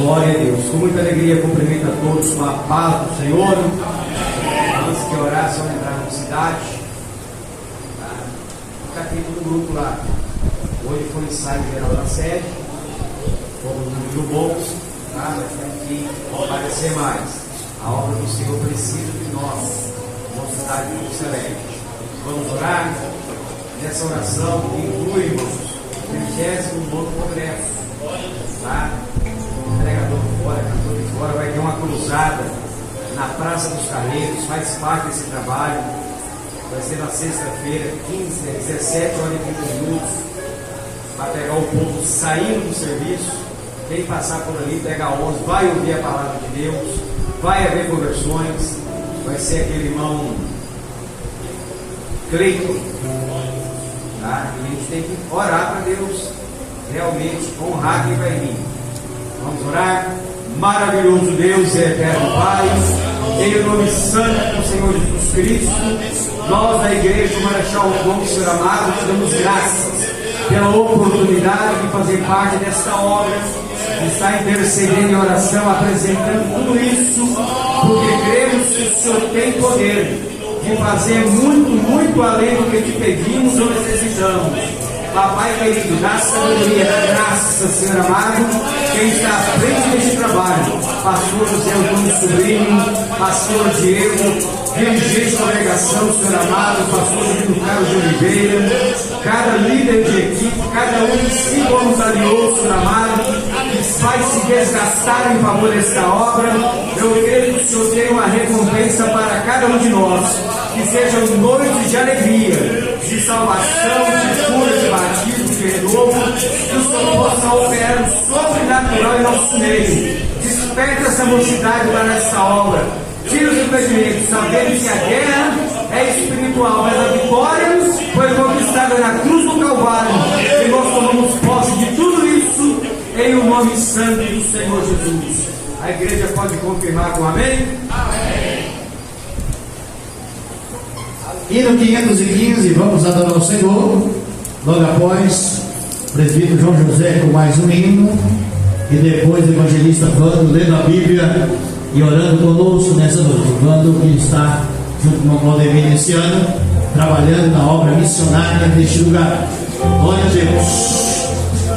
Glória a Deus. Com muita alegria, cumprimento a todos com a paz do Senhor. Antes de orar, só entrar na cidade. Fica aqui todo o grupo lá. Hoje foi o ensaio geral da sede. Fomos no número bom. Mas tem que aparecer mais. A obra do Senhor precisa de nós. Mocidade muito excelente. Vamos orar. Nessa oração que inclui, irmãos, o 39º Congresso. Tá? O pregador fora, cantor de fora, vai ter uma cruzada na Praça dos Carreiros, faz parte desse trabalho. Vai ser na sexta-feira, 17 horas e 30 minutos, para pegar o povo saindo do serviço. Quem passar por ali, pega a 11, vai ouvir a palavra de Deus, vai haver conversões. Vai ser aquele irmão Cleiton. Tá? E a gente tem que orar para Deus realmente honrar quem vai vir. Vamos orar. Maravilhoso Deus e eterno Pai, em nome santo do Senhor Jesus Cristo, nós da Igreja do Marechal Rondon, Senhor amado, te damos graças pela oportunidade de fazer parte desta obra, de estar intercedendo em oração, apresentando tudo isso, porque cremos que o Senhor tem poder de fazer muito, muito além do que te pedimos ou necessitamos. Papai querido, dá sabedoria, dá graça, Senhor amado, quem está à frente deste trabalho, pastor José Antônio Sobrinho, pastor Diego, dirigente da congregação, Senhor amado, pastor Júlio Carlos de Oliveira, cada líder de equipe, cada um que se voluntariou, Senhor amado, que vai se desgastar em favor desta obra. Eu creio que o Senhor tem uma recompensa para cada um de nós, que sejam noites de alegria, de salvação, de cura, de batismo, de renovo, que o Senhor possa operar o sobrenatural em nosso meio. Desperta essa mocidade para essa obra. Tira os impedimentos, sabendo que a guerra é espiritual, mas a vitória foi conquistada na cruz do Calvário. E nós tomamos posse de tudo isso em o nome santo do Senhor Jesus. A igreja pode confirmar com amém? Amém. Hino 515, vamos adorar o Senhor. Logo após, o presbítero João José com mais um hino. E depois o evangelista Vando lendo a Bíblia e orando conosco nessa noite. Vando que está junto com o Claudemir esse ano, trabalhando na obra missionária neste lugar. Glória a Deus.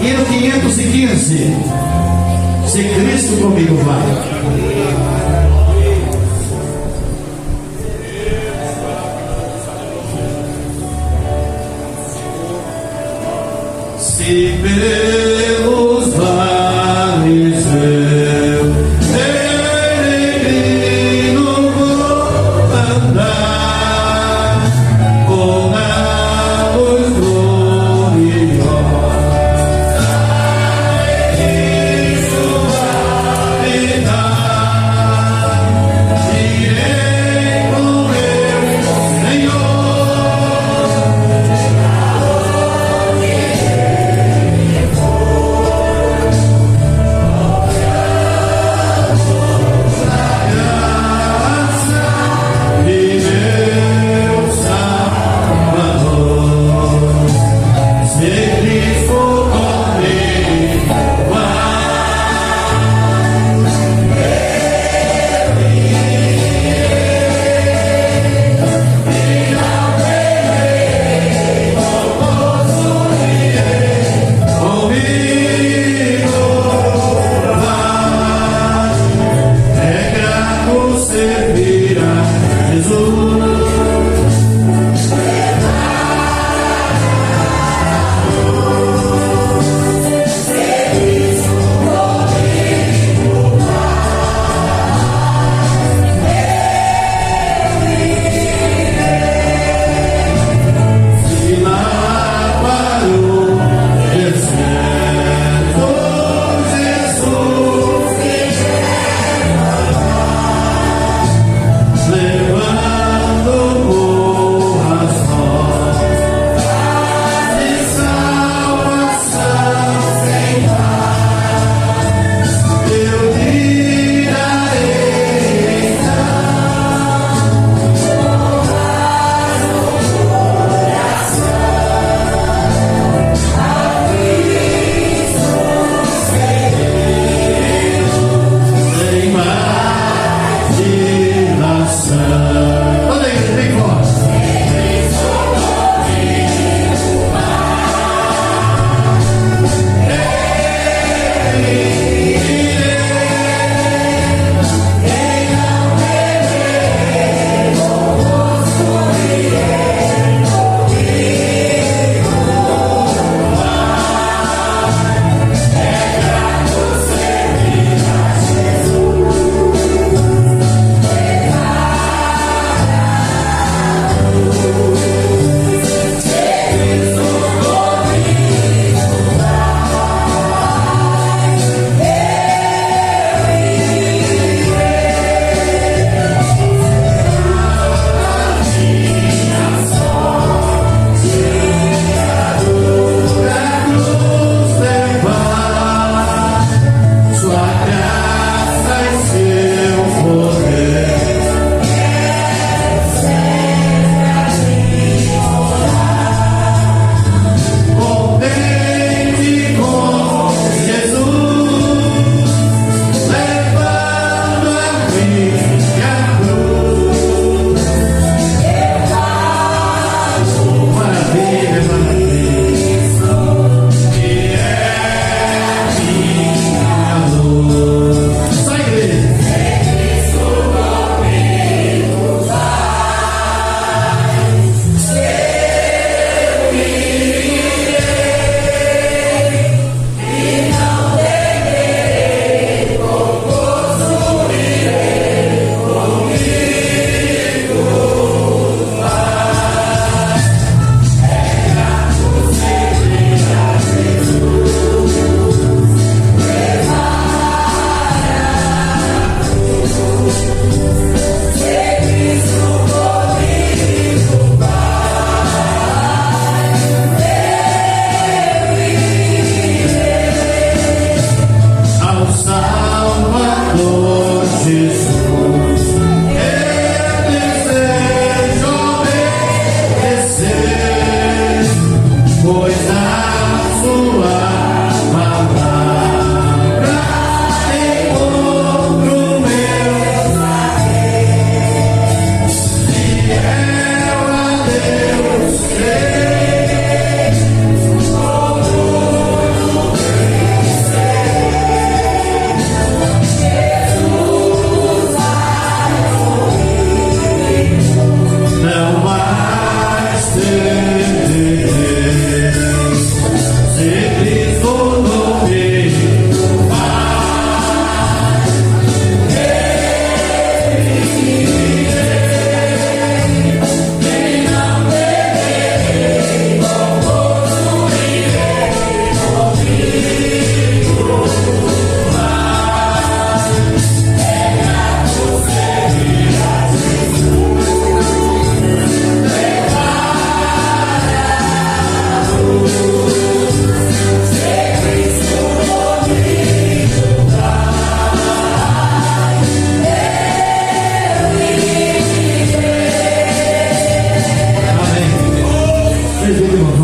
Hino 515. Se Cristo comigo vai. Se pelos vales eu peregrino vou andar com a luz gloriosa, Cristo vai me dar, irei com meu Senhor.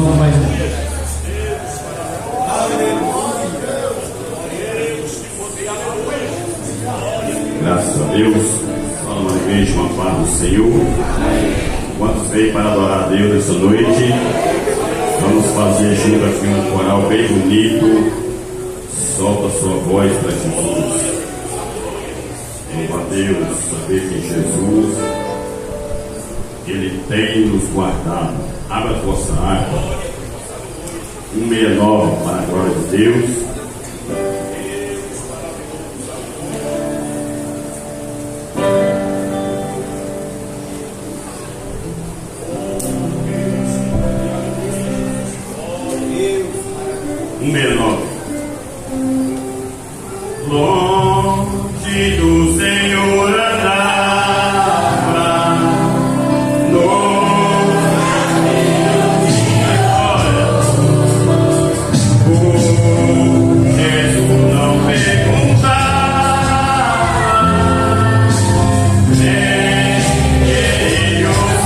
Vamos mais um. Graças a Deus, fala uma igreja, uma paz do Senhor. Quantos veio para adorar a Deus essa noite? Vamos fazer junto aqui um coral bem bonito. Solta a sua voz para Jesus. Louva a Deus, saber que Jesus, Ele tem nos guardado. Abra a vossa harpa. 169 para a glória de Deus. Longe do Senhor andava, no Jesus não perguntava, nem ele o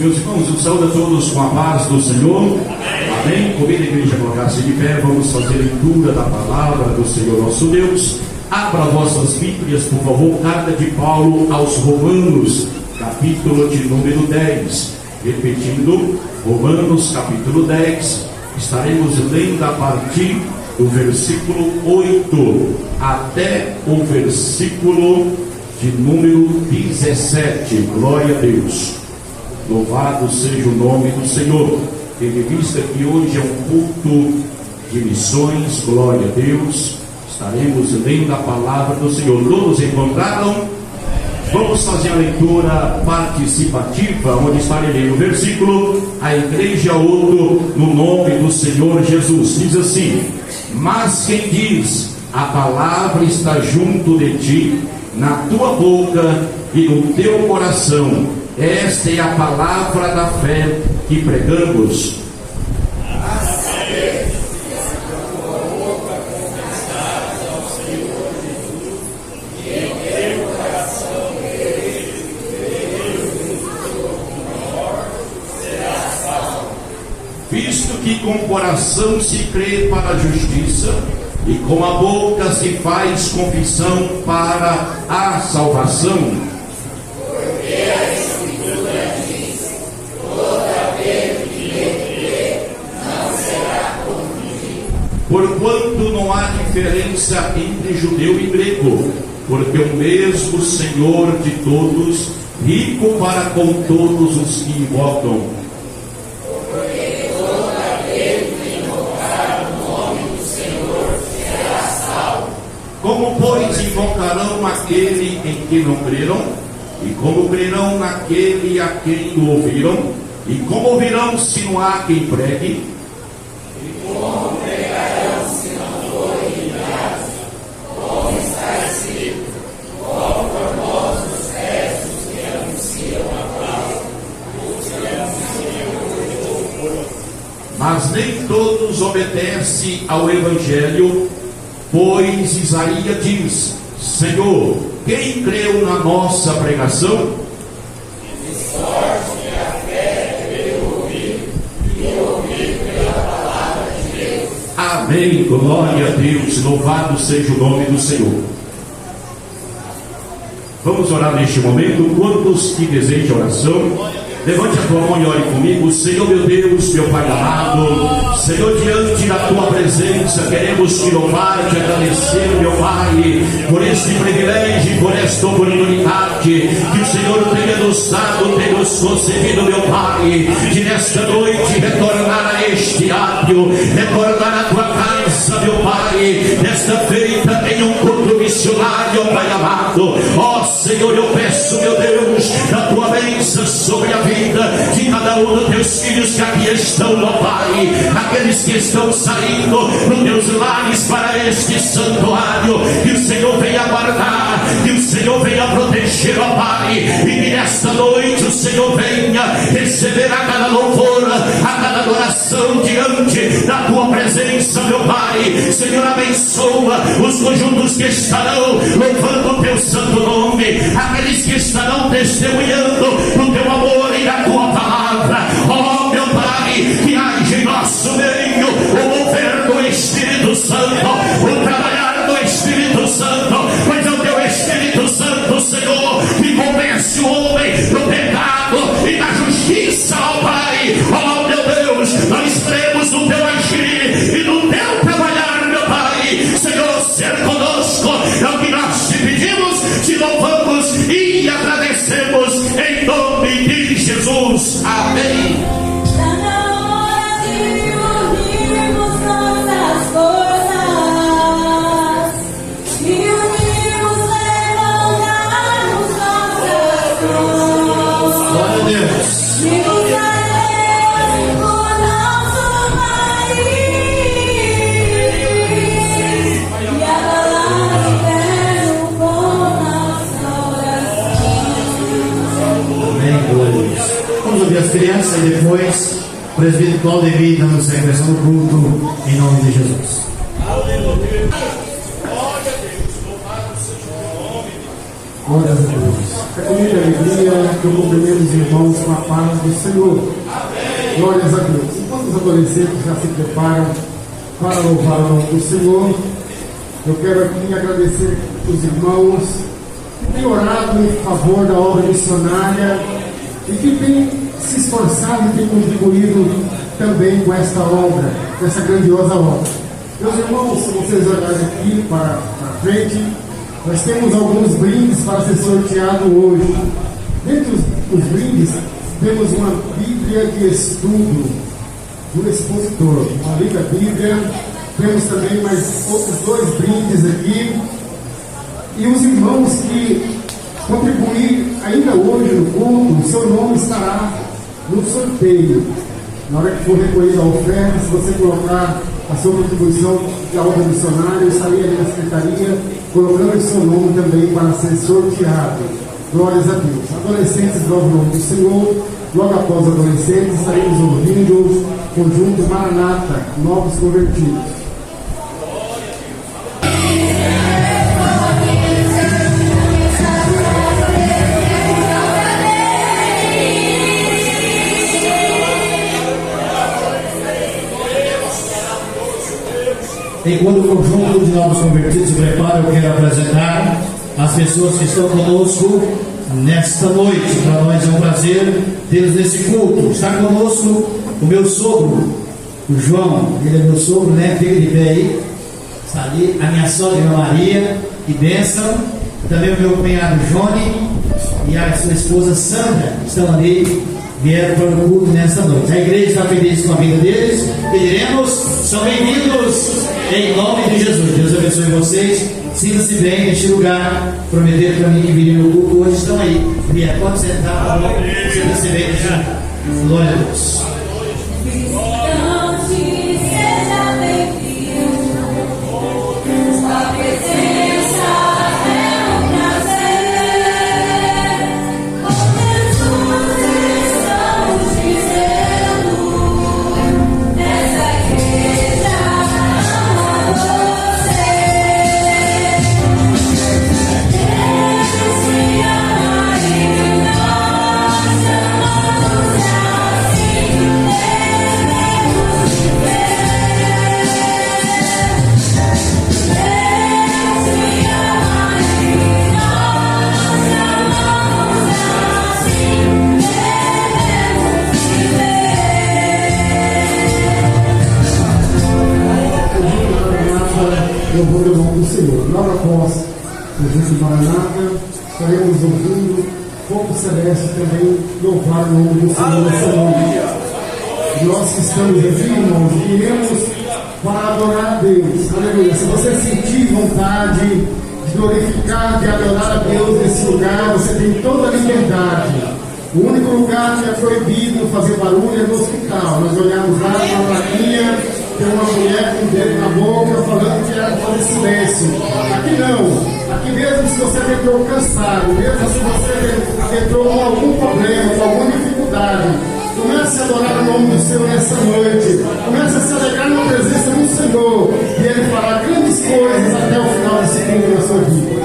Meus irmãos, eu saúdo a todos com a paz do Senhor. Amém? Convido a igreja a colocar-se de pé. Vamos fazer a leitura da palavra do Senhor nosso Deus. Abra vossas Bíblias, por favor, carta de Paulo aos Romanos, capítulo de número 10. Repetindo, Romanos, capítulo 10. Estaremos lendo a partir do versículo 8 até o versículo de número 17. Glória a Deus. Louvado seja o nome do Senhor. Tendo em vista que hoje é um culto de missões, glória a Deus, estaremos lendo a palavra do Senhor. Todos encontraram? Vamos fazer a leitura participativa, onde estarei lendo o versículo: a igreja ouve no nome do Senhor Jesus. Diz assim: mas quem diz, a palavra está junto de ti, na tua boca e no teu coração, esta é a palavra da fé que pregamos. Visto que com o coração se crê para a justiça e com a boca se faz confissão para a salvação. Porque a Escritura diz: todo aquele que crê não será confundido. Porquanto não há diferença entre judeu e grego, porque o mesmo Senhor de todos, rico para com todos os que invocam. Como, pois, invocarão aquele em que não creram? E como crerão naquele a quem o ouviram? E como ouvirão se não há quem pregue? E como pregarão se não forem enviados? Como está escrito: quão formosos restos que anunciam a paz, os que anunciam. Mas nem todos obedecem ao Evangelho. Pois Isaías diz: Senhor, quem creu na nossa pregação? De sorte que a fé veio ouvir, e ouvir pela palavra de Deus. Amém, glória a Deus, louvado seja o nome do Senhor. Vamos orar neste momento. Quantos que desejam oração, levante a tua mão e ore comigo. Senhor meu Deus, meu Pai amado, Senhor, diante da tua presença queremos te louvar, te agradecer, meu Pai, por este privilégio, por esta oportunidade que o Senhor tenha nos dado, tenha nos concedido, meu Pai, de nesta noite retornar a este átrio, retornar a tua casa, meu Pai. Nesta feita em um culto missionário, Pai amado. Ó Senhor, eu peço, meu Deus, da tua bênção sobre a vida de cada um dos teus filhos que aqui estão, ó Pai, aqueles que estão saindo dos teus lares para este santuário, que o Senhor venha guardar, que o Senhor venha proteger, ó Pai, e que nesta noite o Senhor venha receber a cada louvor, a cada adoração diante da tua presença, meu Pai. Senhor, abençoa os conjuntos que estarão louvando o teu santo nome, aqueles que estarão testemunhando o teu amor e a tua palavra. Ó meu Pai, que haja em nosso meio o mover do Espírito Santo, o trabalhar do Espírito Santo, pois é o teu Espírito Santo, Senhor, que convence o homem do pecado e da justiça, ó Pai. Ó meu Deus, nós cremos no teu agir e no teu trabalhar, meu Pai. Senhor, ser conosco é o que nós te pedimos, te louvamos e agradecemos em nome de Jesus. Amém. Está na hora de unirmos nossas forças e unirmos, levantarmos nossas mãos. Glória a Deus. Unimos a Deus por nosso país e abalar o inferno com nossa oração. Amém, glória a Deus. Vamos ouvir as crianças e depois o presbítero Claudemir dando sequência no culto, em nome de Jesus. Glória a Deus. É com muita alegria que eu cumprimento os irmãos com a paz do Senhor. Glórias a Deus. Enquanto os adolescentes já se preparam para louvar o nome do Senhor, eu quero aqui agradecer os irmãos que têm orado em favor da obra missionária e que têm se esforçado e têm contribuído também com esta obra, com essa grandiosa obra. Meus irmãos, se vocês olharem aqui para frente, Nós temos alguns brindes para ser sorteado hoje. Dentre os brindes, temos uma Bíblia de estudo do expositor, uma linda Bíblia. Temos também mais outros 2 brindes aqui. E os irmãos que contribuir ainda hoje no culto, o seu nome estará no sorteio. Na hora que for recolhida a oferta, se você colocar a sua contribuição da obra missionária, eu estarei ali na secretaria colocando o seu nome também para ser sorteado. Glórias a Deus. Adolescentes, logo o nome do Senhor. Logo após adolescentes, estaremos ouvindo o conjunto Maranata, Novos Convertidos. Enquanto o conjunto de novos convertidos se prepara, eu quero apresentar as pessoas que estão conosco nesta noite. Para nós é um prazer tê-los nesse culto. Está conosco o meu sogro, o João. Ele é meu sogro, né? Fica de pé aí. Está ali. A minha sogra, a Maria, que bênção. Também o meu cunhado Johnny e a sua esposa Sandra estão ali. Vieram para o culto nesta noite. A igreja está feliz com a vida deles. Pediremos, são bem-vindos em nome de Jesus. Deus abençoe vocês. Sinta-se bem neste lugar. Prometeram para mim que viriam no culto. Hoje estão aí. Vieram, pode sentar, tá bom? Sinta-se bem. Glória a Deus. Seja bem-vindo. Sua presença é um prazer. Com Jesus estamos dizendo, nessa igreja amo você. Deus te ama e nós amamos assim. Devemos viver. Louvor ao nome do Senhor. Logo após o Conjunto Maranata, estaremos ouvindo fogo celeste também louvar o nome do Senhor nessa noite. Nós que estamos aqui, irmãos, iremos para adorar a Deus. Aleluia. Se você sentir vontade de glorificar, de adorar a Deus nesse lugar, você tem toda a liberdade. O único lugar que é proibido fazer barulho é no hospital. Nós olhamos lá na plaquinha, tem uma mulher com o dedo na boca falando que era fazer silêncio. Aqui não. Aqui mesmo se você entrou cansado, mesmo se você entrou com algum problema, com alguma dificuldade, comece a adorar o nome do Senhor nessa noite. Comece a se alegrar na presença do Senhor. E Ele fará grandes coisas até o final desse culto na sua vida.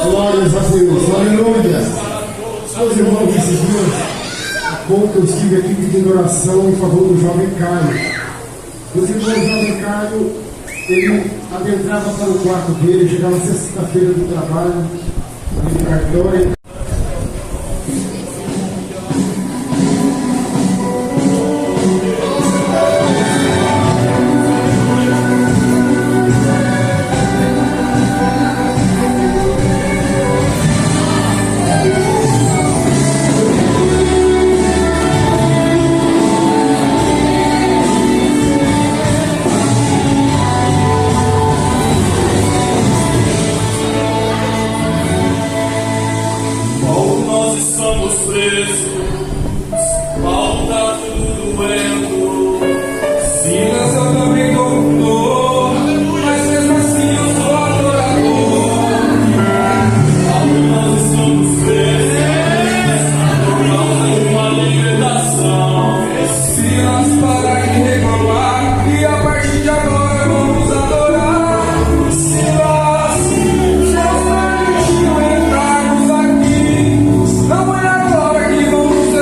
Glórias a Deus, aleluia. Meus irmãos, esses dias, há pouco eu estive aqui pedindo oração em favor do jovem Caio. Meus irmãos, o jovem Caio, ele adentrava para o quarto dele, chegava sexta-feira do trabalho, ali no cartório. Não é agora que vamos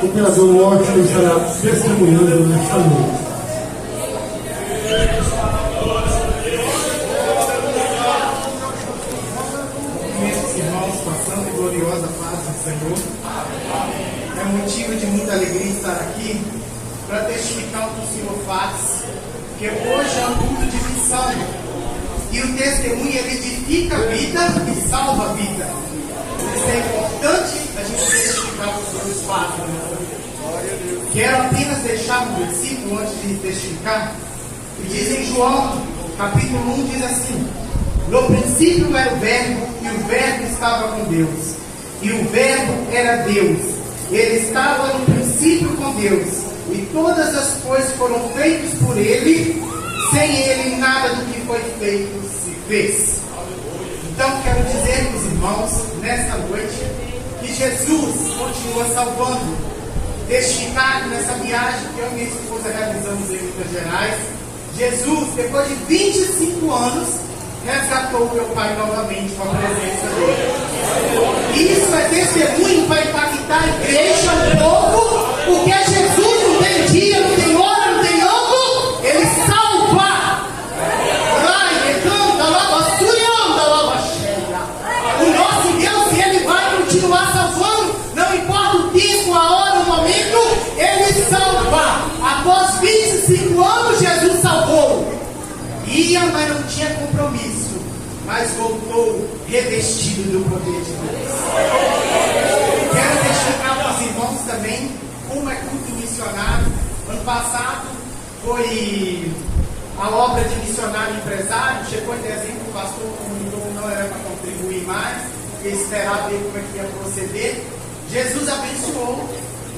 o operador Washington estará testemunhando nesta noite. Irmãos, com a santa e gloriosa paz do Senhor, é motivo de muita alegria estar aqui para testificar o que o Senhor faz, porque hoje é um culto de missão e o testemunho ele edifica a vida e salva a vida. Por isso é importante a gente testificar o que o Senhor faz. Quero apenas deixar um versículo antes de testificar, que diz em João, capítulo 1, diz assim: no princípio era o Verbo, e o Verbo estava com Deus, e o Verbo era Deus. Ele estava no princípio com Deus, e todas as coisas foram feitas por Ele. Sem Ele, nada do que foi feito se fez. Então, quero dizer, meus irmãos, nesta noite, que Jesus continua salvando. Testificar nessa viagem que eu e minha esposa realizamos em Minas Gerais, Jesus, depois de 25 anos, resgatou meu pai novamente com a presença dele. Isso é testemunho para impactar a igreja, o povo, porque Jesus não tem dia, não tem hora, não tem ano, ele salva. O nosso Deus, ele vai continuar salvando, não importa o tempo, a hora, o momento, ele salva. Após 25 anos, Jesus salvou. Ia, mas não tinha compromisso, mas voltou revestido do poder de Deus. Quero testificar para os irmãos também como é culto missionário. Ano passado foi a obra de missionário empresário. Chegou em dezembro, o pastor comunicou que não era para contribuir mais, e esperar ver como é que ia proceder. Jesus abençoou,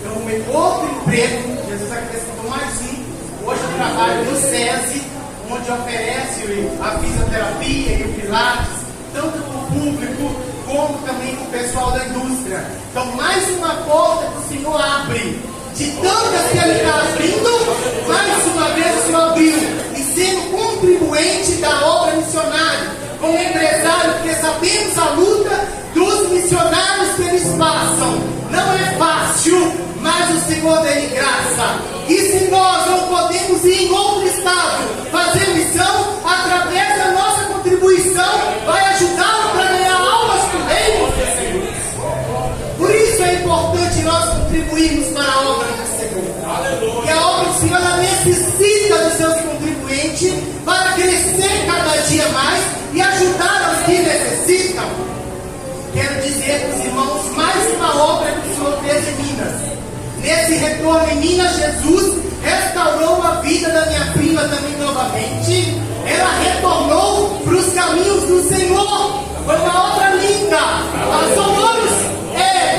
eu arrumei outro emprego, Jesus acrescentou mais um. Hoje eu trabalho no SESI, onde oferece a fisioterapia e o pilates, tanto para o público como também para o pessoal da indústria. Então, mais uma porta que o Senhor abre. De tantas que Ele está abrindo, mais uma vez o Senhor abriu. E sendo contribuinte da obra missionária, como empresário, porque sabemos a luta dos missionários que eles passam. Não é fácil, mas o Senhor deu graça. E se nós não podemos ir em outro estado fazer missão, através da nossa contribuição, vai ajudá-lo para ganhar almas para o reino do Senhor. Por isso é importante nós contribuirmos para a obra do Senhor. E a obra do Senhor ela necessita dos seus contribuintes para crescer cada dia mais e ajudar os que necessitam. Quero dizer para os irmãos mais uma obra que o Senhor fez em Minas. Nesse retorno em Minas, Jesus restaurou a vida da minha prima também novamente. Ela retornou para os caminhos do Senhor. Foi uma obra linda. Passou anos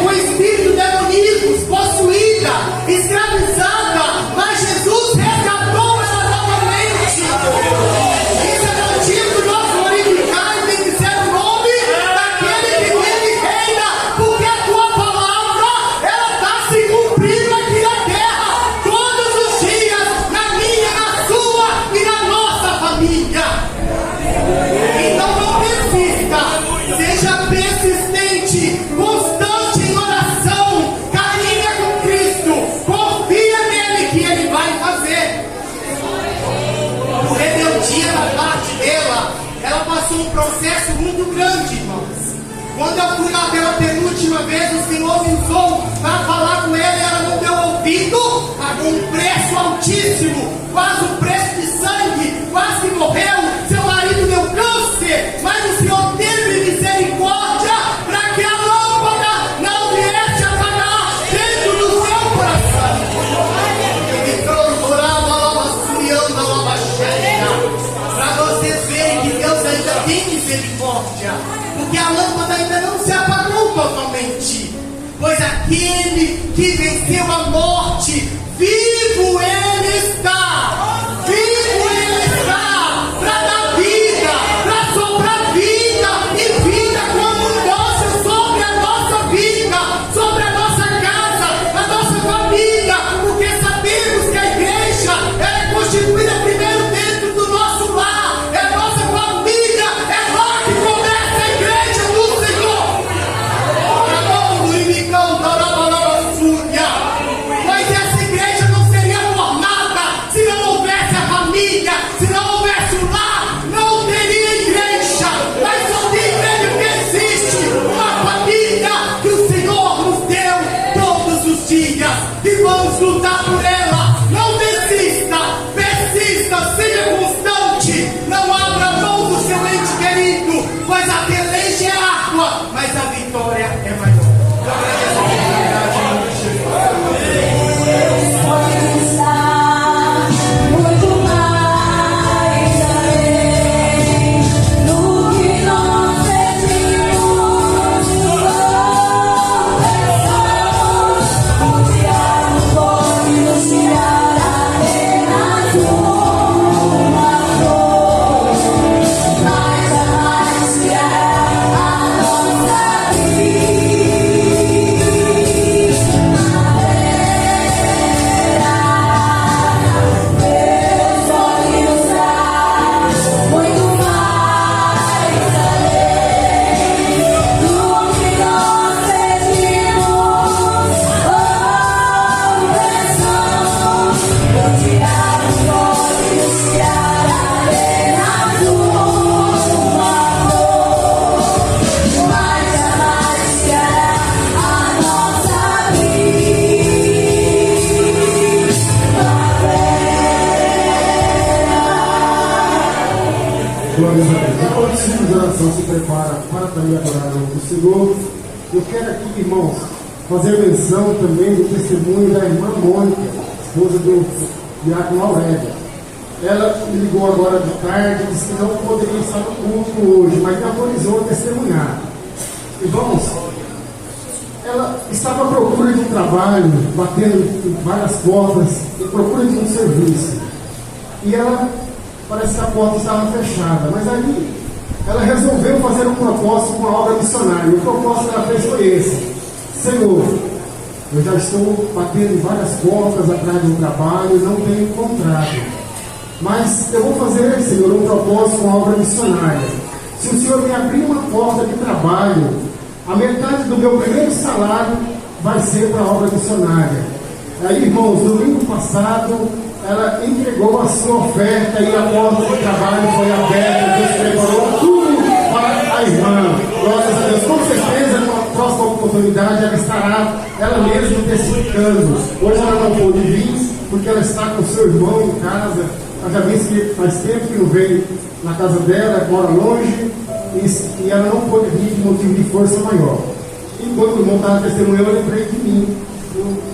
com espírito demoníacos, possuída, escravizada, mas Jesus resgatou ela novamente. Isso é motivo de nós glorificar e bendizer o nome daquele que vive e reina, porque a tua palavra ela está se cumprindo aqui na terra todos os dias, na minha, na sua e na nossa família. Então não persista, seja persistente, constante em oração, caminha com Cristo, confia nele que ele vai fazer. Por rebeldia da parte dela, ela passou um processo muito grande, irmãos. Quando eu fui lá pela penúltima vez, o Senhor me usou para falar com ela e ela não deu ouvido, pagou um preço altíssimo, quase um preço de sangue, quase que morreu. Seu marido deu câncer, mas o Senhor teve misericórdia para que a lâmpada não viesse a apagar dentro do seu coração. Para vocês verem que Deus ainda tem misericórdia, porque a lâmpada ainda não se apagou totalmente, pois aquele que venceu a morte, vivo ele está. vamos lutar por ela. Não desista, persista, seja constante. Não abra mão do seu ente querido, pois a peleja é árdua, mas a vitória é maior. Muito mais além do que nós pedimos, pensamos, confiar no povo e nos tirar apenas uma flor, mas jamais que é a nossa vida. Glória a Deus. Enquanto o ciclo de oração se prepara para também adorar o nome do Senhor, eu quero aqui, irmãos, fazer menção também do testemunho da irmã Mônica, esposa do diácono Aurélio. Ela me ligou agora de tarde e disse que não poderia estar no culto hoje, mas me autorizou a testemunhar. Irmãos, ela estava à procura de um trabalho, batendo em várias portas, à procura de um serviço. E ela, parece que a porta estava fechada, mas aí ela resolveu fazer um propósito com a obra missionária. O propósito que ela fez foi esse: Senhor, eu já estou batendo em várias portas atrás de um trabalho e não tenho encontrado, mas eu vou fazer, Senhor, um propósito com a obra missionária. Se o Senhor me abrir uma porta de trabalho, a metade do meu primeiro salário vai ser para a obra missionária. Aí, irmãos, no domingo passado, ela entregou a sua oferta e a porta de trabalho foi aberta. Deus preparou tudo para a irmã. Glórias a Deus. Com certeza, numa próxima oportunidade, ela estará ela mesma testificando. Hoje ela não pôde vir, porque ela está com seu irmão em casa. Ela já disse que faz tempo que não veio na casa dela, mora longe, e ela não pôde vir de motivo de força maior. Enquanto o irmão estava testemunhando, eu lembrei de mim,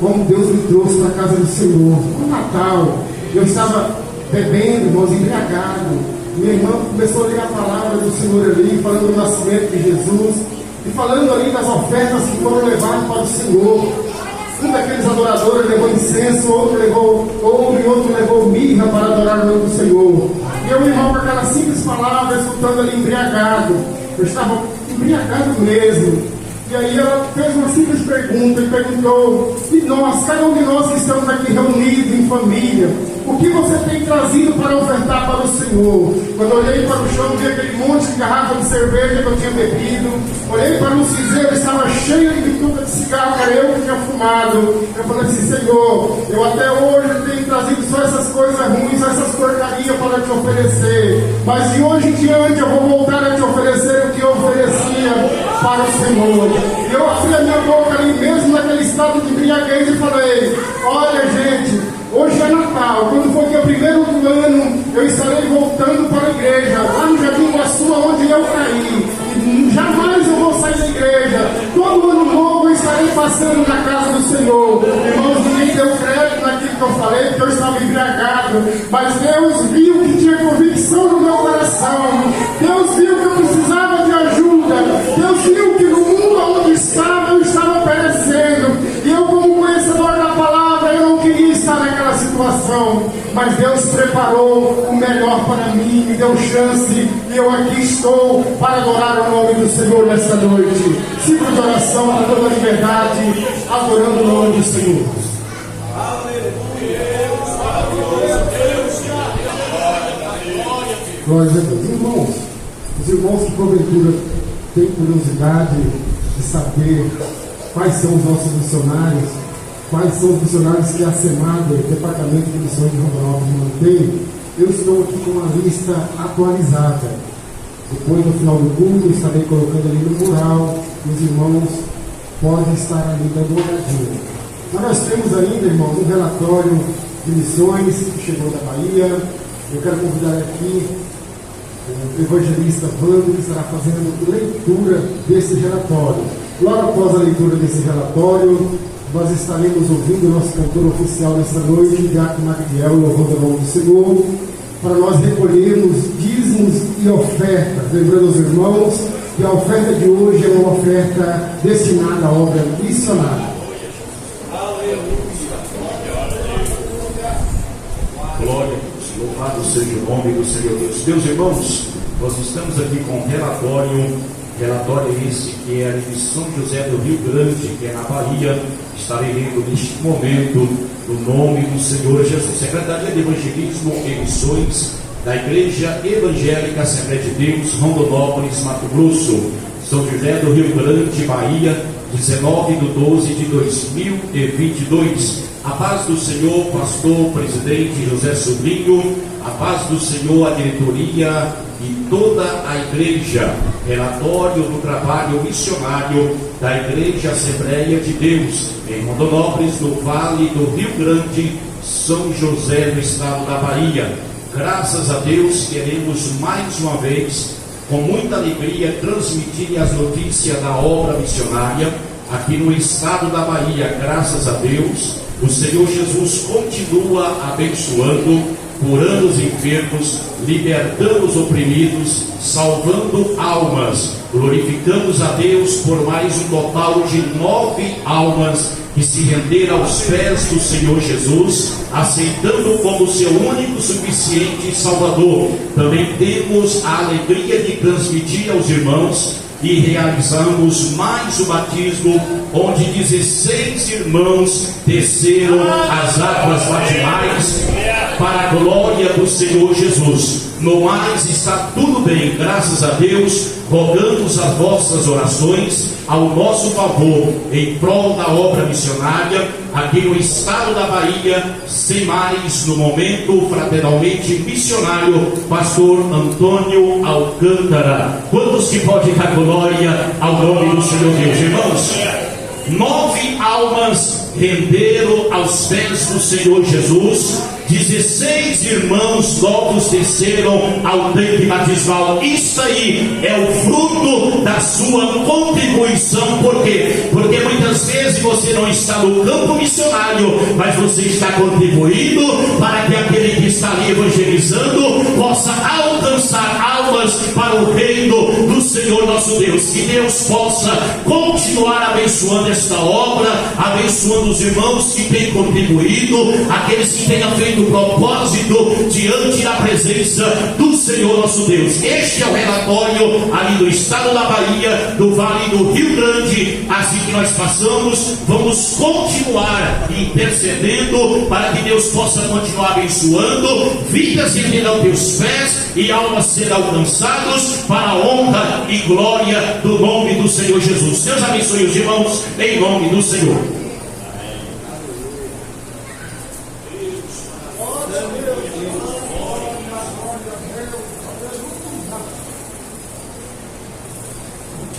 como Deus me trouxe para a casa do Senhor. No Natal, eu estava bebendo, irmãos, embriagado. Minha irmã começou a ler a palavra do Senhor ali, falando do nascimento de Jesus, e falando ali das ofertas que foram levadas para o Senhor. Um daqueles adoradores levou incenso, outro levou ouro e outro levou mirra para adorar o nome do Senhor. E eu, irmão, com aquela simples palavra, escutando ali embriagado. Eu estava embriagado mesmo. E aí ela fez uma simples pergunta e perguntou: e nós, cada um de nós que estamos aqui reunidos em família, o que você tem trazido para ofertar para o Senhor? Quando eu olhei para o chão, vi aquele monte de garrafa de cerveja que eu tinha bebido. Olhei para o cinzeiro, estava cheio de bituca de cigarro, era eu que tinha fumado. Eu falei assim: Senhor, eu até hoje tenho trazido só essas coisas ruins, só essas porcarias para te oferecer. Mas de hoje em diante eu vou voltar a te oferecer o que eu oferecia para o Senhor. E eu abri a minha boca ali mesmo naquele estado de embriaguez e falei: olha, gente, hoje é Natal. Quando for dia 1º do ano, eu estarei voltando para a igreja, lá no Jardim Iguaçu, onde eu caí. E jamais eu vou sair da igreja. Todo ano novo eu estarei passando na casa do Senhor. Irmãos, ninguém deu crédito naquilo que eu falei, porque eu estava embriagado. Mas Deus viu que tinha convicção no meu coração. Deus viu que eu precisava de ajuda. Deus viu que no mundo onde estava, eu estava perecendo. E eu, como conhecedor da palavra, eu não queria estar naquela situação. Mas Deus preparou o melhor para mim, me deu chance. E eu aqui estou para adorar o nome do Senhor nesta noite. Ciclo de oração para toda a liberdade, adorando o nome do Senhor. Glória a Deus. Irmãos, os irmãos que porventura têm curiosidade de saber quais são os nossos missionários, quais são os missionários que a SEMAD, Departamento de Missões de Rondonópolis, mantém, eu estou aqui com uma lista atualizada. Depois, no final do culto, estarei colocando ali no mural, e os irmãos podem estar ali dando uma olhadinha. Mas nós temos ainda, irmãos, um relatório de missões que chegou da Bahia. Eu quero convidar aqui o evangelista Vando, que estará fazendo leitura desse relatório. Logo após a leitura desse relatório, nós estaremos ouvindo o nosso cantor oficial nesta noite, Diácono Magdiel, louvando o nome do Senhor, para nós recolhermos dízimos e ofertas. Lembrando aos irmãos que a oferta de hoje é uma oferta destinada à obra missionária. Glória a Deus, louvado seja o nome do Senhor Deus. Meus irmãos, nós estamos aqui com um relatório esse que é de São José do Rio Grande, que é na Bahia. Estarei lendo neste momento no nome do Senhor Jesus. Secretaria de Evangelismo e Missões da Igreja Evangélica Assembleia de Deus, Rondonópolis, Mato Grosso, São José do Rio Grande, Bahia, 19/12/2022. A paz do Senhor, pastor, presidente José Sobrinho, a paz do Senhor, a diretoria e toda a igreja. Relatório do trabalho missionário da Igreja Assembleia de Deus, em Rondonópolis, no Vale do Rio Grande, São José, no estado da Bahia. Graças a Deus, queremos mais uma vez, com muita alegria, transmitir as notícias da obra missionária aqui no estado da Bahia. Graças a Deus, o Senhor Jesus continua abençoando, curando os enfermos, libertando os oprimidos, salvando almas. Glorificamos a Deus por mais um total de 9 almas que se renderam aos pés do Senhor Jesus, aceitando como seu único, suficiente Salvador. Também temos a alegria de transmitir aos irmãos e realizamos mais o batismo, onde 16 irmãos desceram as águas batismais para a glória do Senhor Jesus. No mais, está tudo bem, graças a Deus. Rogamos as vossas orações ao nosso favor, em prol da obra missionária aqui no estado da Bahia. Sem mais, no momento, fraternalmente missionário, pastor Antônio Alcântara. Quantos que podem dar glória ao nome do Senhor Deus, irmãos? 9 almas renderam aos pés do Senhor Jesus. 16 irmãos novos desceram ao tanque batismal. Isso aí é o fruto da sua contribuição. Por quê? Porque muitas vezes você não está no campo missionário, mas você está contribuindo para que aquele que está ali evangelizando possa alcançar almas para o reino do Senhor nosso Deus. Que Deus possa continuar abençoando esta obra, abençoando os irmãos que têm contribuído, aqueles que tenham feito o propósito diante da presença do Senhor nosso Deus. Este é o relatório ali do estado da Bahia, do Vale do Rio Grande. Assim que nós passamos, vamos continuar intercedendo para que Deus possa continuar abençoando, vidas renderem aos teus pés e almas serão alcançadas para a honra e glória do nome do Senhor Jesus. Deus abençoe os irmãos em nome do Senhor.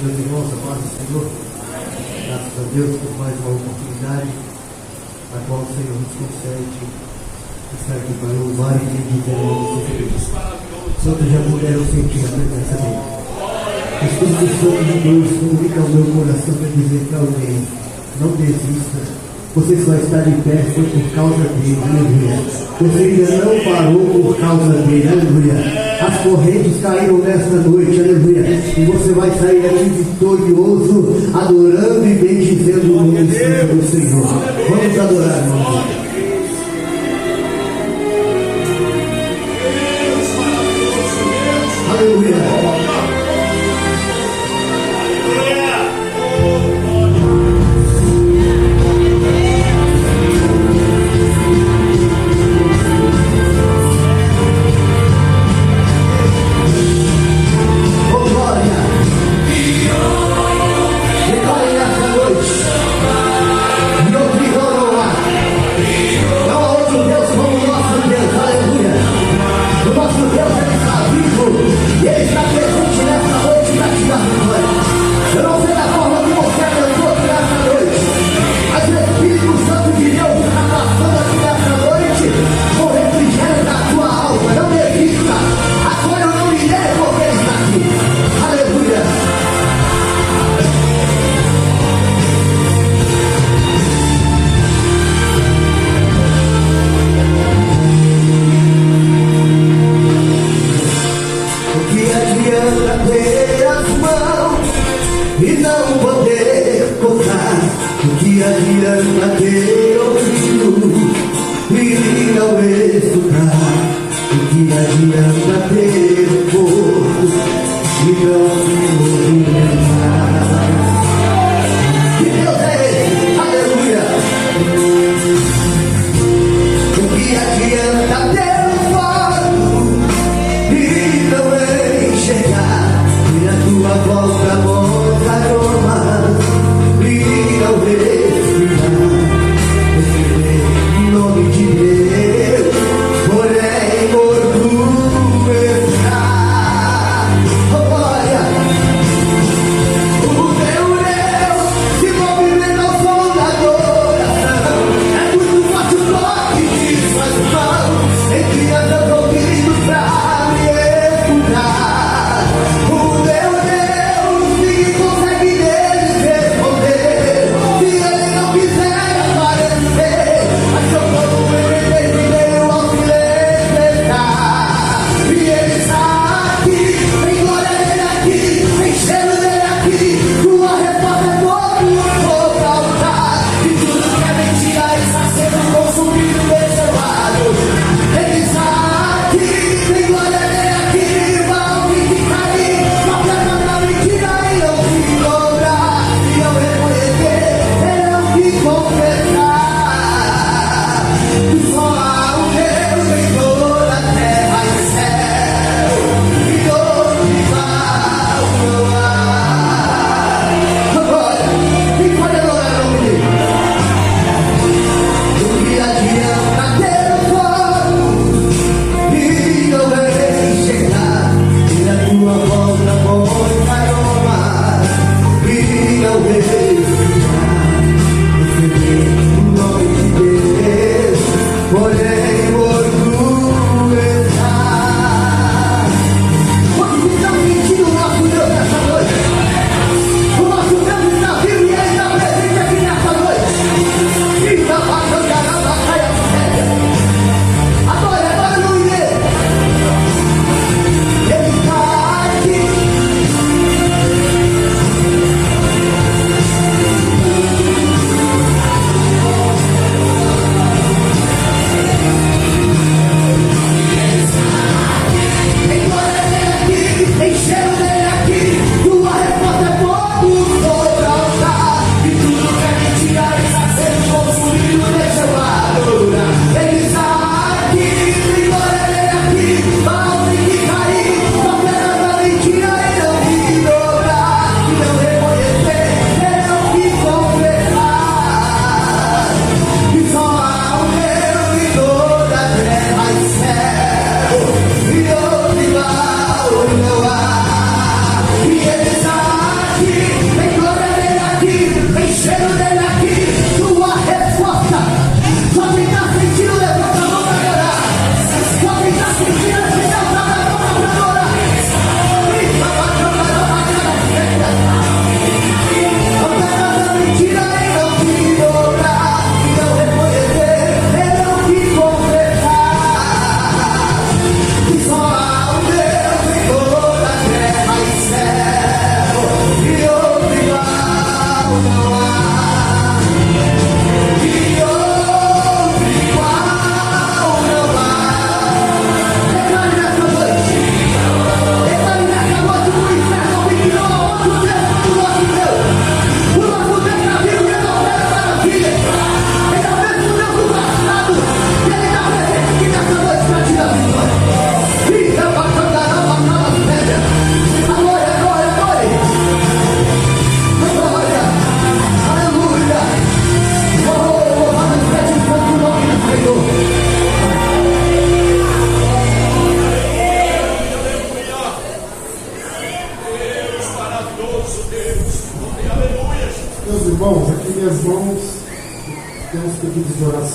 Meus irmãos, amados do Senhor, graças a Deus por mais uma oportunidade, a qual o Senhor nos concede estar aqui para louvar e bendizer o nome do Senhor. Quantos já puderam sentir a presença dele? O Espírito Santo de Deus comunica ao meu coração para dizer para alguém: não desista. Você só está de pé foi por causa dele, aleluia. Você ainda não parou por causa dele, aleluia. As correntes caíram nesta noite, aleluia. E você vai sair aqui vitorioso, adorando e bendizendo o nome santo do Senhor. Vamos adorar, irmão. Aleluia. Eu não sei da forma que você abençoou essa noite, mas o Espírito Santo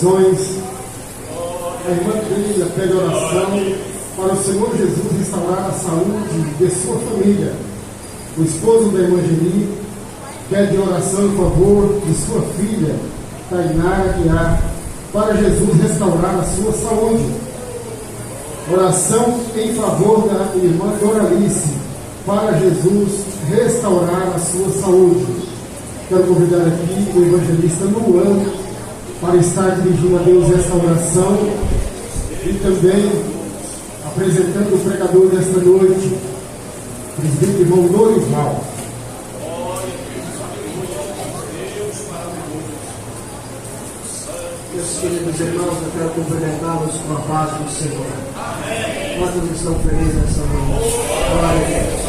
orações. A irmã Trília pede oração para o Senhor Jesus restaurar a saúde de sua família. O esposo da irmã Geni pede oração em favor de sua filha, Tainara Guiar, para Jesus restaurar a sua saúde. Oração em favor da irmã Doralice, para Jesus restaurar a sua saúde. Quero convidar aqui o evangelista Luan para estar dirigindo a Deus esta oração e também apresentando o pregador desta noite, o presidente irmão Dorival. Meus queridos irmãos, eu quero cumprimentá-los com a paz do Senhor. Quantos estão felizes nessa noite? Glória a Deus.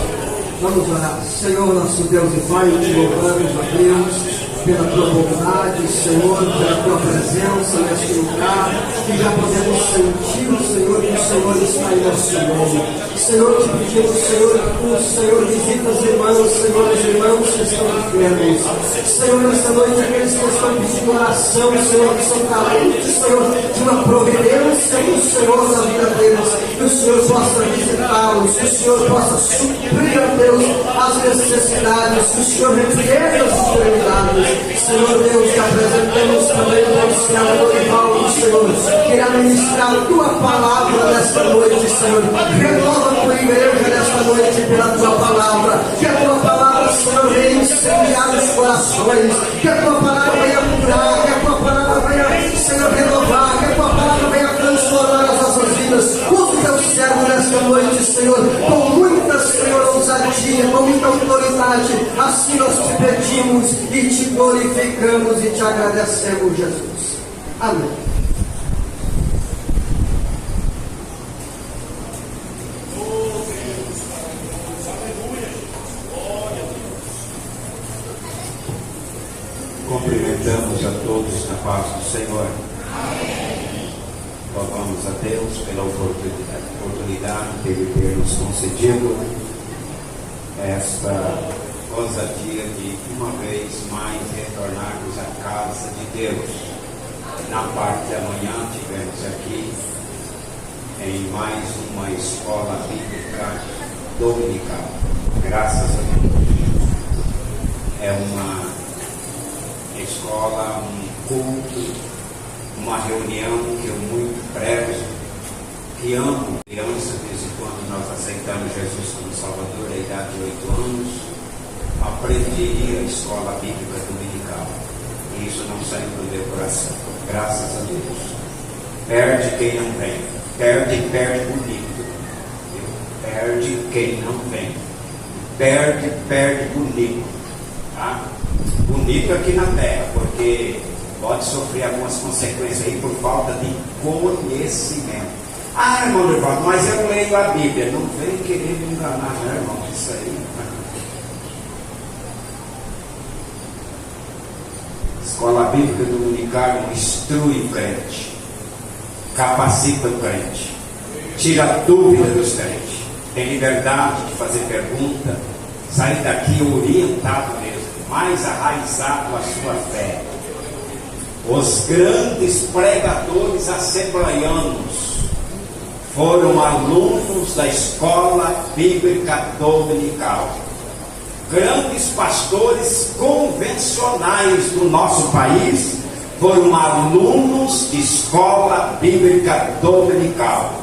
Vamos orar. Senhor, nosso Deus e Pai, te louvamos, ó Deus, pela tua bondade, Senhor, pela tua presença neste lugar, que já podemos sentir, Senhor, que o Senhor está em nosso meio. Senhor, te pedimos, Senhor, que o Senhor visita os irmãos, Senhor, os irmãos que estão enfermos. Senhor, nesta noite, aqueles que estão pedindo oração, Senhor, que são carentes, Senhor, de uma providência do Senhor na vida deles, que o Senhor possa visitá-los, que o Senhor possa suprir a Deus as necessidades, que o Senhor repreenda as enfermidades. Senhor Deus, que apresentamos também o ancião Dorival, Senhor, que irá ministrar a tua palavra nesta noite, Senhor. Renova a tua igreja nesta noite pela tua palavra, que a tua palavra, Senhor, venha incendiar os corações, que a tua palavra venha curar, que a tua palavra venha, Senhor, renovar, que a tua palavra venha transformar as nossas vidas. Usa o teu servo nesta noite, Senhor, com muita, Senhor, ousadia, com muita autoridade. Assim nós te pedimos e te glorificamos e te agradecemos, Jesus. Amém. Cumprimentamos a todos na paz do Senhor. Louvamos a Deus pela oportunidade que Ele ter nos concedido esta ousadia de uma vez mais retornarmos à casa de Deus. Na parte da manhã tivemos aqui em mais uma escola bíblica dominical. Graças a Deus. É uma escola, um culto, uma reunião que eu muito prezo, que amo. Criança, desde quando nós aceitamos Jesus como Salvador, à idade de 8 anos, aprendi a escola bíblica dominical. E isso não saiu do meu coração. Graças a Deus. Perde quem não vem. Perde e perde bonito. Perde quem não vem. Perde bonito. Tá? Bonito aqui na terra, porque pode sofrer algumas consequências aí por falta de conhecimento. Ah, irmão Dorival, mas eu leio a Bíblia. Não vem querer me enganar, né, irmão? Isso aí. Escola Bíblica Dominical instrui o crente, capacita o crente, tira a dúvida dos crentes, tem liberdade de fazer pergunta, sair daqui orientado mesmo, mais arraizado a sua fé. Os grandes pregadores assembleianos foram alunos da Escola Bíblica Dominical. Grandes pastores convencionais do nosso país foram alunos de Escola Bíblica Dominical.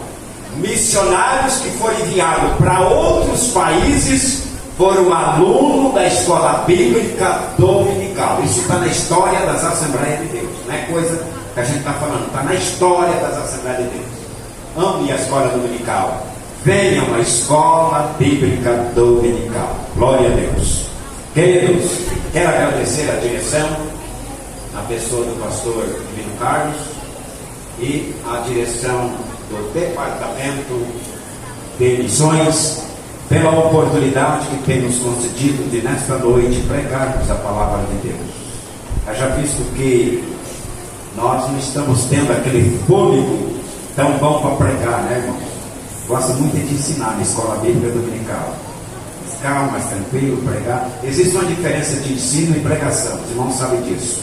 Missionários que foram enviados para outros países foram alunos da Escola Bíblica Dominical. Isso está na história das Assembleias de Deus. Não é coisa que a gente está falando, está na história das Assembleias de Deus. Ame a Escola Dominical. Venham à Escola Bíblica Dominical. Glória a Deus. Queridos, quero agradecer a direção, a pessoa do pastor Divino Carlos e a direção do Departamento de Missões pela oportunidade que tem nos concedido de nesta noite pregarmos a palavra de Deus. Haja visto que nós não estamos tendo aquele fôlego tão bom para pregar, né, irmão? Gosto muito de ensinar na Escola Bíblica Dominical. Mais calmo, mais tranquilo, pregar. Existe uma diferença de ensino e pregação, os irmãos sabem disso.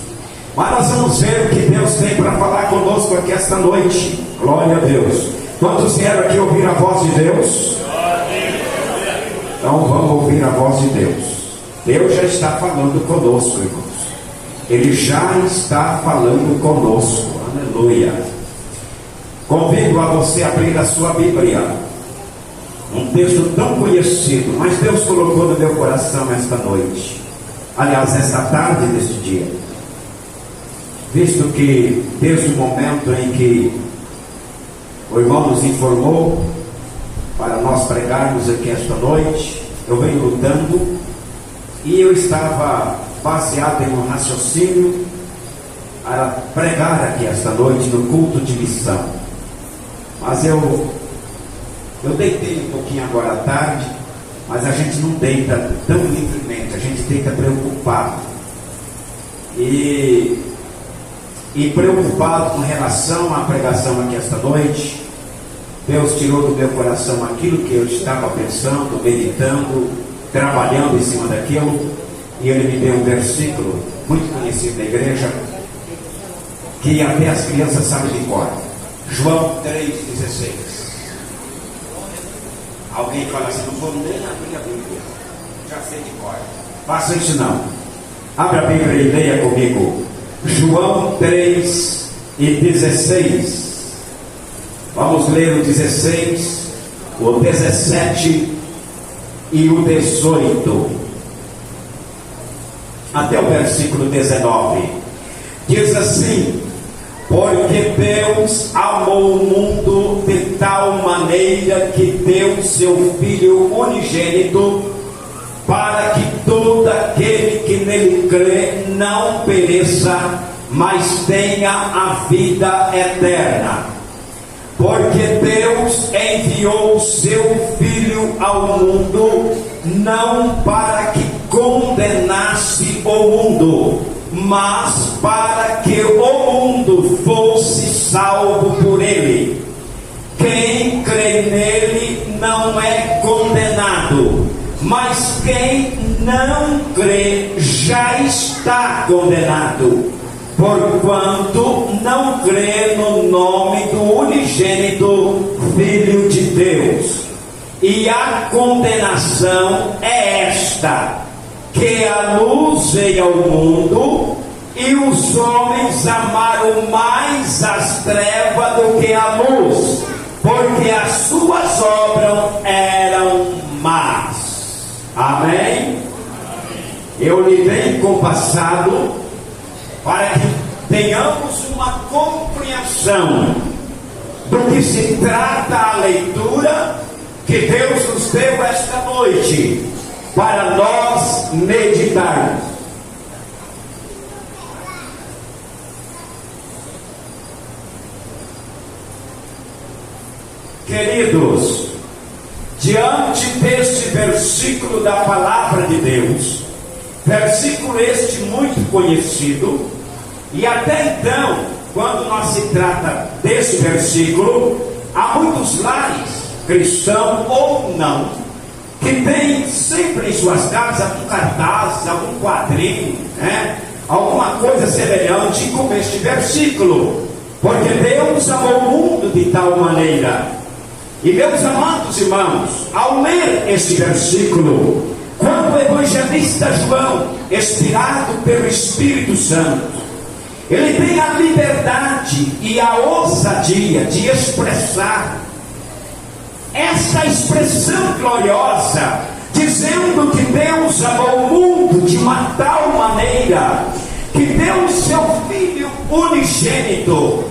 Mas nós vamos ver o que Deus tem para falar conosco aqui esta noite. Glória a Deus. Quantos vieram aqui ouvir a voz de Deus? Então vamos ouvir a voz de Deus. Deus já está falando conosco, irmãos. Ele já está falando conosco. Aleluia. Convido a você a abrir a sua Bíblia. Um texto tão conhecido, mas Deus colocou no meu coração esta noite. Aliás, esta tarde deste dia. Visto que desde o momento em que o irmão nos informou para nós pregarmos aqui esta noite, eu venho lutando e eu estava baseado em um raciocínio para pregar aqui esta noite no culto de missão. Mas eu deitei um pouquinho agora à tarde, mas a gente não deita tão livremente, a gente deita preocupado. E preocupado com relação à pregação aqui esta noite, Deus tirou do meu coração aquilo que eu estava pensando, meditando, trabalhando em cima daquilo, e Ele me deu um versículo muito conhecido da igreja, que até as crianças sabem de cor. João 3,16. Alguém fala assim, não vou nem abrir a Bíblia, já sei de cor. Faça isso não. Abra a Bíblia e leia comigo. João 3,16. Vamos ler o 16, o 17 e o 18. Até o versículo 19. Diz assim: porque Deus amou o mundo de tal maneira que deu seu Filho unigênito, para que todo aquele que nele crê não pereça, mas tenha a vida eterna. Porque Deus enviou o seu Filho ao mundo, não para que condenasse o mundo, mas para que o mundo fosse salvo por ele. Quem crê nele não é condenado, mas quem não crê já está condenado, porquanto não crê no nome do unigênito Filho de Deus. E a condenação é esta: que a luz veio ao mundo, e os homens amaram mais as trevas do que a luz, porque as suas obras eram más. Amém? Eu lhe venho compassado para que tenhamos uma compreensão do que se trata a leitura que Deus nos deu esta noite, para nós meditarmos. Queridos, diante deste versículo da palavra de Deus, versículo este muito conhecido, e até então, quando nós se trata desse versículo, há muitos lares, cristãos ou não, que tem sempre em suas casas algum cartaz, algum quadrinho, né? Alguma coisa semelhante com este versículo, porque Deus amou o mundo de tal maneira. E meus amados irmãos, ao ler este versículo, quando o evangelista João, inspirado pelo Espírito Santo, ele tem a liberdade e a ousadia de expressar essa expressão gloriosa, dizendo que Deus amou o mundo de uma tal maneira que deu o seu Filho unigênito,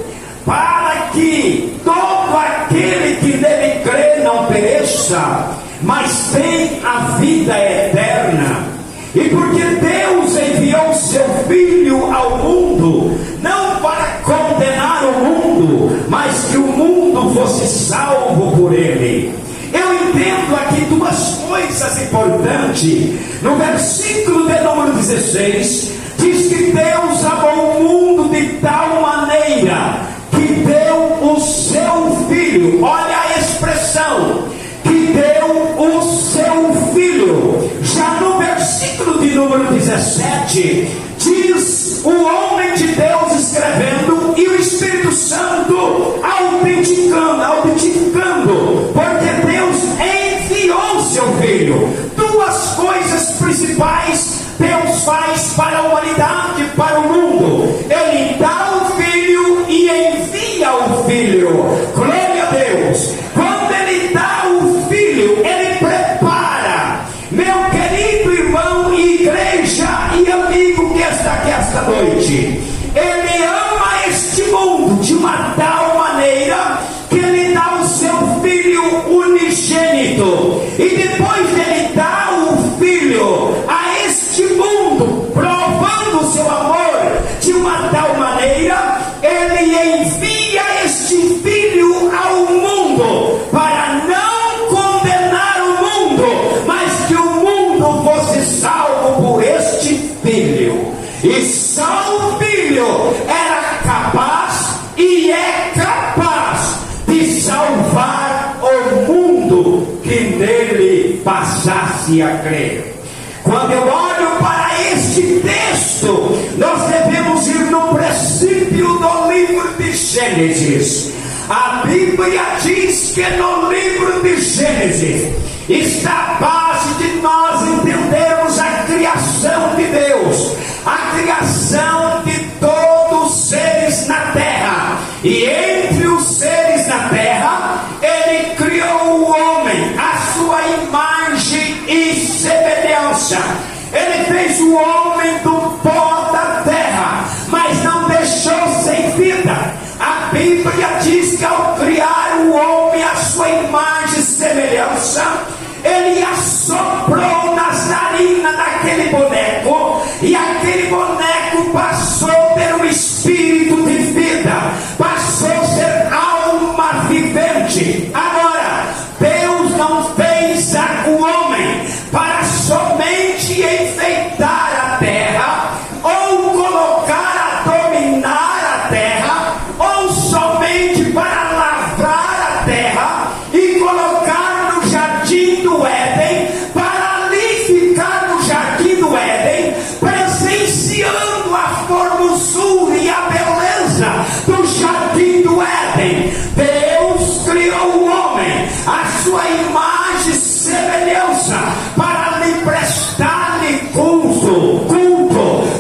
para que todo aquele que nele crê não pereça, mas tem a vida eterna. E porque Deus enviou o seu Filho ao mundo, não para condenar o mundo, mas que o mundo fosse salvo por ele. Eu entendo aqui duas coisas importantes. No versículo de número 16, diz que Deus amou o mundo de tal maneira que deu o seu Filho. Olha a expressão, que deu o seu Filho. Já no versículo de número 17, diz o homem de Deus escrevendo e o Espírito Santo autenticando, porque Deus enviou seu Filho. Duas coisas principais Deus faz para a humanidade, para o mundo: Ele dá o Filho e envia o Filho. Glória a Deus. Quando Ele dá o Filho, Ele prepara. Meu querido irmão e igreja e amigo que está aqui esta noite, Ele ama este mundo de uma tal maneira que Ele dá o seu Filho unigênito, e depois dele dar o Filho a este mundo, provando o seu amor de uma tal maneira, Ele envia este Filho ao mundo para não condenar o mundo, mas que o mundo fosse salvo por este Filho. E só o Filho era capaz e é capaz de salvar o mundo que nele passasse a crer. Quando eu olho para este texto, nós devemos ir no princípio do livro de Gênesis. A Bíblia diz que no livro de Gênesis está a base de nós entendermos a criação de Deus, a criação de todos os seres na terra. E entre os seres na terra, Ele criou o homem, a sua imagem e semelhança. Ele fez o homem do pó da terra, mas não deixou sem vida. A Bíblia diz que ao criar o homem a sua imagem e semelhança, Ele assoprou nas narinas daquele boneco, e aquele boneco passou a ter um espírito de vida, passou a ser alma vivente. Agora, Deus não fez o homem para somente enfeitar a terra, ou colocar a dominar a terra, ou somente para lavrar a terra e colocar no jardim do Éden, para ali ficar no jardim do Éden, presenciando a formosura e a beleza do jardim do Éden. Deus criou o homem, a sua imagem e semelhança, para lhe prestar-lhe culto,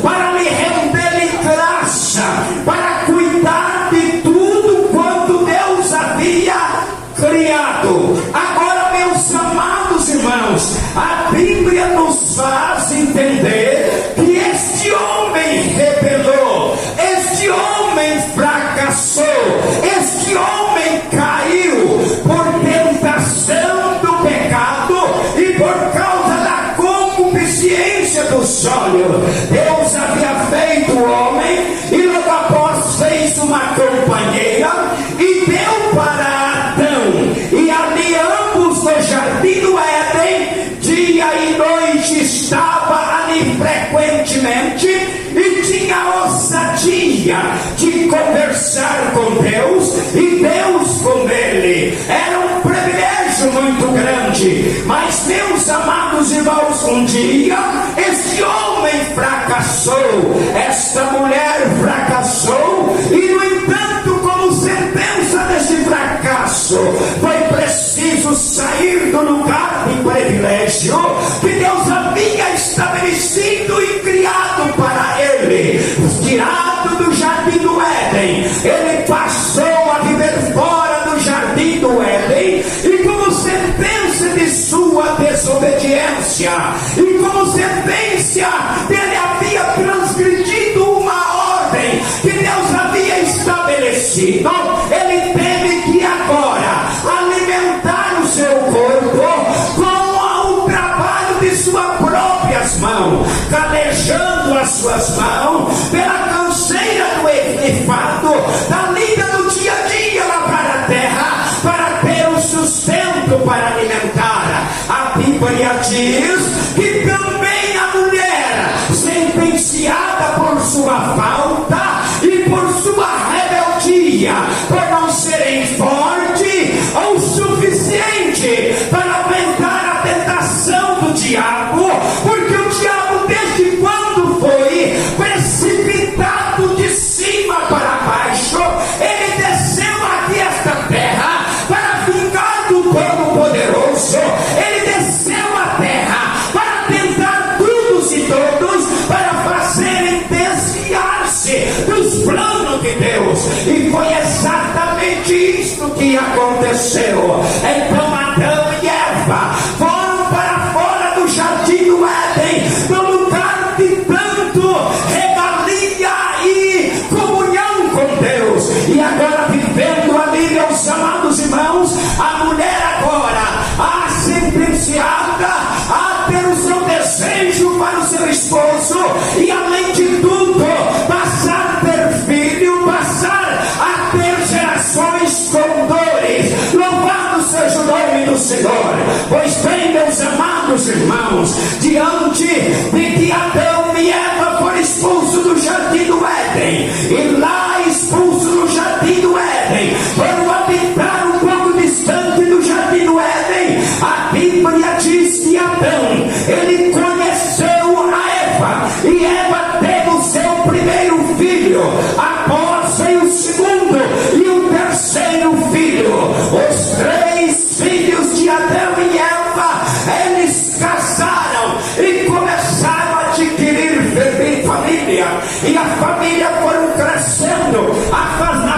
para lhe render-lhe graça, para cuidar de tudo quanto Deus havia criado. Agora, meus amados irmãos, a Bíblia nos faz entender que este homem rebelou, este homem fracassou, este homem caiu por tentação do pecado e por causa da concupiscência dos olhos. Deus havia feito o homem e logo após fez uma companheira e deu para Adão, e ali ambos no jardim do Éden, dia e noite, estava ali frequentemente e tinha ousadia de conversar com Deus e Deus com ele. Era um privilégio muito grande. Mas, meus amados irmãos, um dia este homem fracassou, esta mulher fracassou, e no entanto, como sentença desse fracasso, foi preciso sair do lugar de privilégio que Deus havia estabelecido e criado para ele. Tirado do jardim do Éden, ele passou a viver fora do jardim do Éden, e como sentença de sua desobediência, e como sentença dele havia transgredido uma ordem que Deus havia estabelecido, ele teve que agora alimentar o seu corpo com o trabalho de suas próprias mãos, calejando as suas mãos pela canseira do enfado, da lida do dia a dia lá para a terra, para ter o sustento para alimentar. A Bíblia diz que também a mulher, sentenciada por sua falta e por sua rebeldia, por não serem forte ou suficiente para aguentar a tentação do diabo, porque o diabo, desde quando foi precipitado que aconteceu. Então Adão e Eva foram para fora do jardim do Éden, no lugar de tanto regalia e comunhão com Deus, e agora vivendo ali, meus amados irmãos, a mulher agora, a sentenciada a ter o seu desejo para o seu esposo, e além de tudo, passar a ter filho, passar a ter gerações com dores. Louvado seja o nome do Senhor. Pois bem, meus amados irmãos, diante de que Adão e Eva foram expulsos do jardim do Éden, e lá expulsos do jardim do Éden, foram habitar um pouco distante do jardim do Éden, a Bíblia diz que Adão, ele conheceu a Eva, e Eva teve o seu primeiro filho, após veio o segundo e o terceiro filho. Os três filhos de Adão e Eva, eles casaram e começaram a adquirir família, e a família foram crescendo, a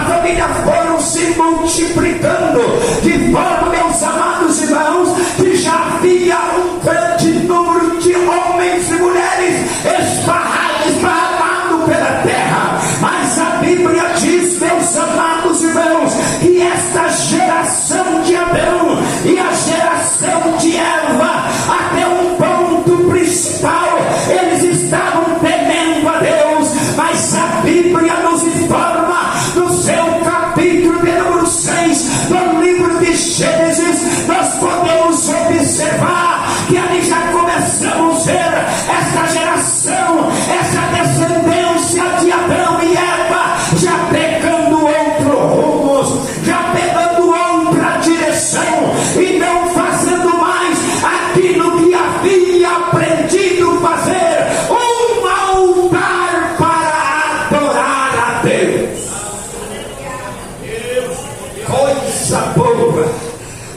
família foram se multiplicando, de forma, meus amados irmãos, que já havia um grande número de homens e mulheres esparramados pela terra. Mas a Bíblia diz, meus amados irmãos, que esta geração de Adão e a geração de Eva, até um ponto principal, eles estavam temendo a Deus. Mas a Bíblia nos informa, no seu capítulo de número 6 do livro de Gênesis, nós podemos observar que ali já começamos a ver essa geração, essa descendência de Adão e Eva, já pegando outro rumo, já pegando outra direção, e não fazendo mais aquilo que havia aprendido fazer, um altar para adorar a Deus. Coisa boa,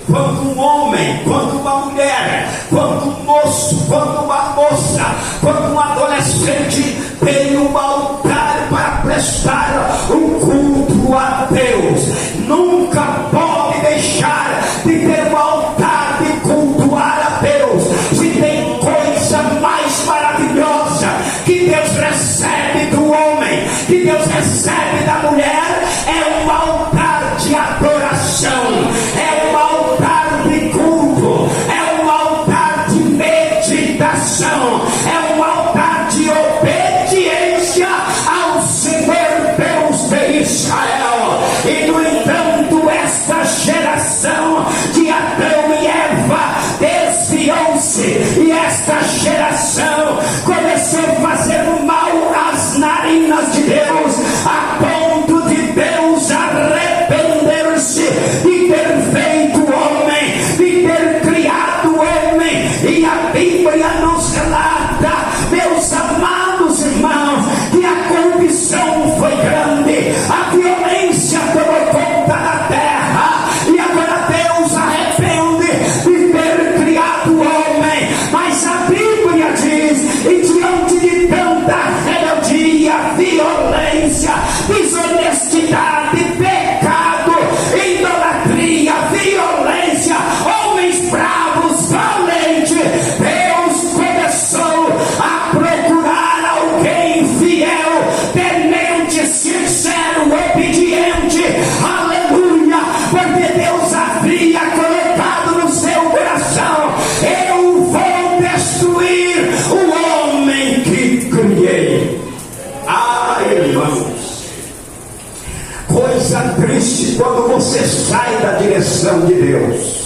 quando um homem, quando uma mulher, quando um moço, quando uma moça, quando um adolescente tem um altar para prestar um culto a Deus, nunca pode deixar de ter um altar de cultuar a Deus. Se tem coisa mais maravilhosa que Deus recebe do homem, que Deus recebe da mulher, é um altar de adoração, é um altar de culto, é um altar de meditação, é um altar de obediência ao Senhor Deus de Israel. E no entanto, esta geração de Adão e Eva desviou-se, e esta geração começou a fazer mal às narinas de Deus, a ponto de Deus arrepender-se de ter feito homem, de ter criado homem. E a Bíblia nos relata, meus amados irmãos, que a corrupção foi grande, a violência tomou conta da terra, e agora Deus arrepende de ter criado homem. Mas a Bíblia diz, e diante de tanta rebeldia, violência, desonestidade, pecado, idolatria, violência, homens bravos, valentes, Deus começou a procurar alguém fiel, temente, sincero, obediente, aleluia, porque Deus havia colocado no seu coração: eu vou destruir o homem que criei. Ah, irmãos, coisa triste quando você sai da direção de Deus.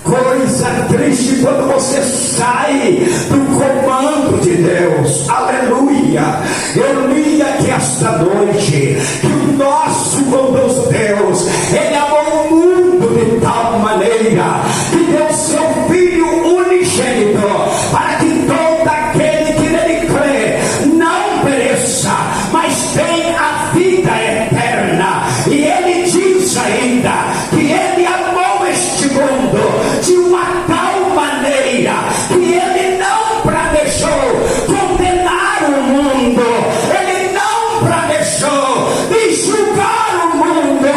Coisa triste quando você sai do comando de Deus. Aleluia. Eu li aqui esta noite que o nosso bondoso Deus, Ele amou o mundo de tal maneira que deu seu Filho unigênito, para que todo aquele que nele crê não pereça, mas tenha a vida eterna. E Ele diz ainda que Ele amou este mundo de uma tal maneira que Ele não planejou condenar o mundo, Ele não planejou de julgar o mundo,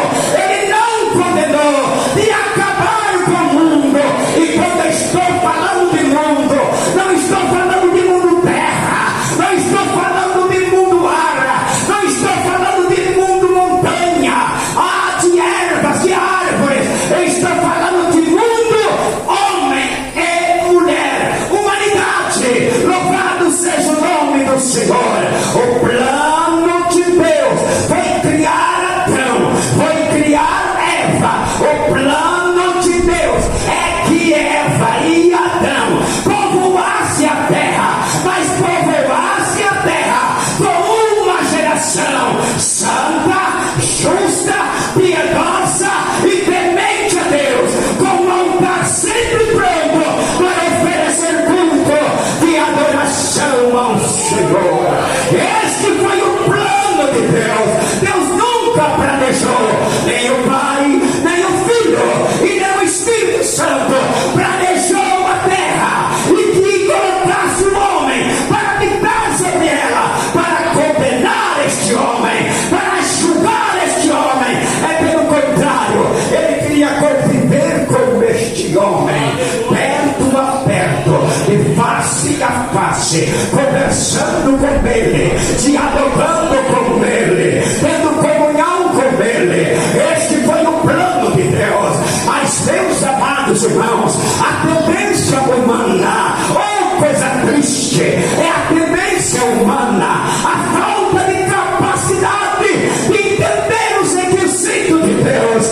nem o Pai, nem o Filho e nem o Espírito Santo planejou a terra e que colocasse o homem para habitar sobre ela, para condenar este homem, para julgar este homem. É pelo contrário, ele queria conviver com este homem, perto a perto, de face a face, conversando com ele, dialogando com ele, tendo comunhão com ele. Este foi o plano de Deus. Mas, meus amados irmãos, a tendência humana, oh coisa triste, é a tendência humana, a falta de capacidade de entender os requisitos de Deus,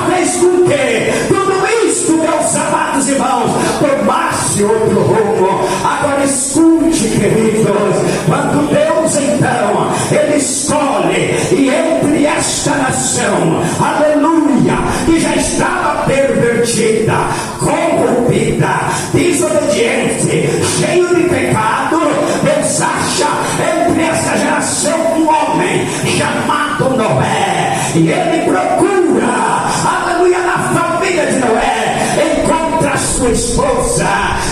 fez com que tudo isto, meus amados irmãos, tomasse outro rumo. Agora escute, queridos, quando Deus então, ele escolhe, e entre esta nação, aleluia, que já estava pervertida, corrompida, desobediente, cheio de pecado, Deus acha entre essa geração um homem chamado Noé, e ele procura, aleluia, na família de Noé, encontra a sua esposa,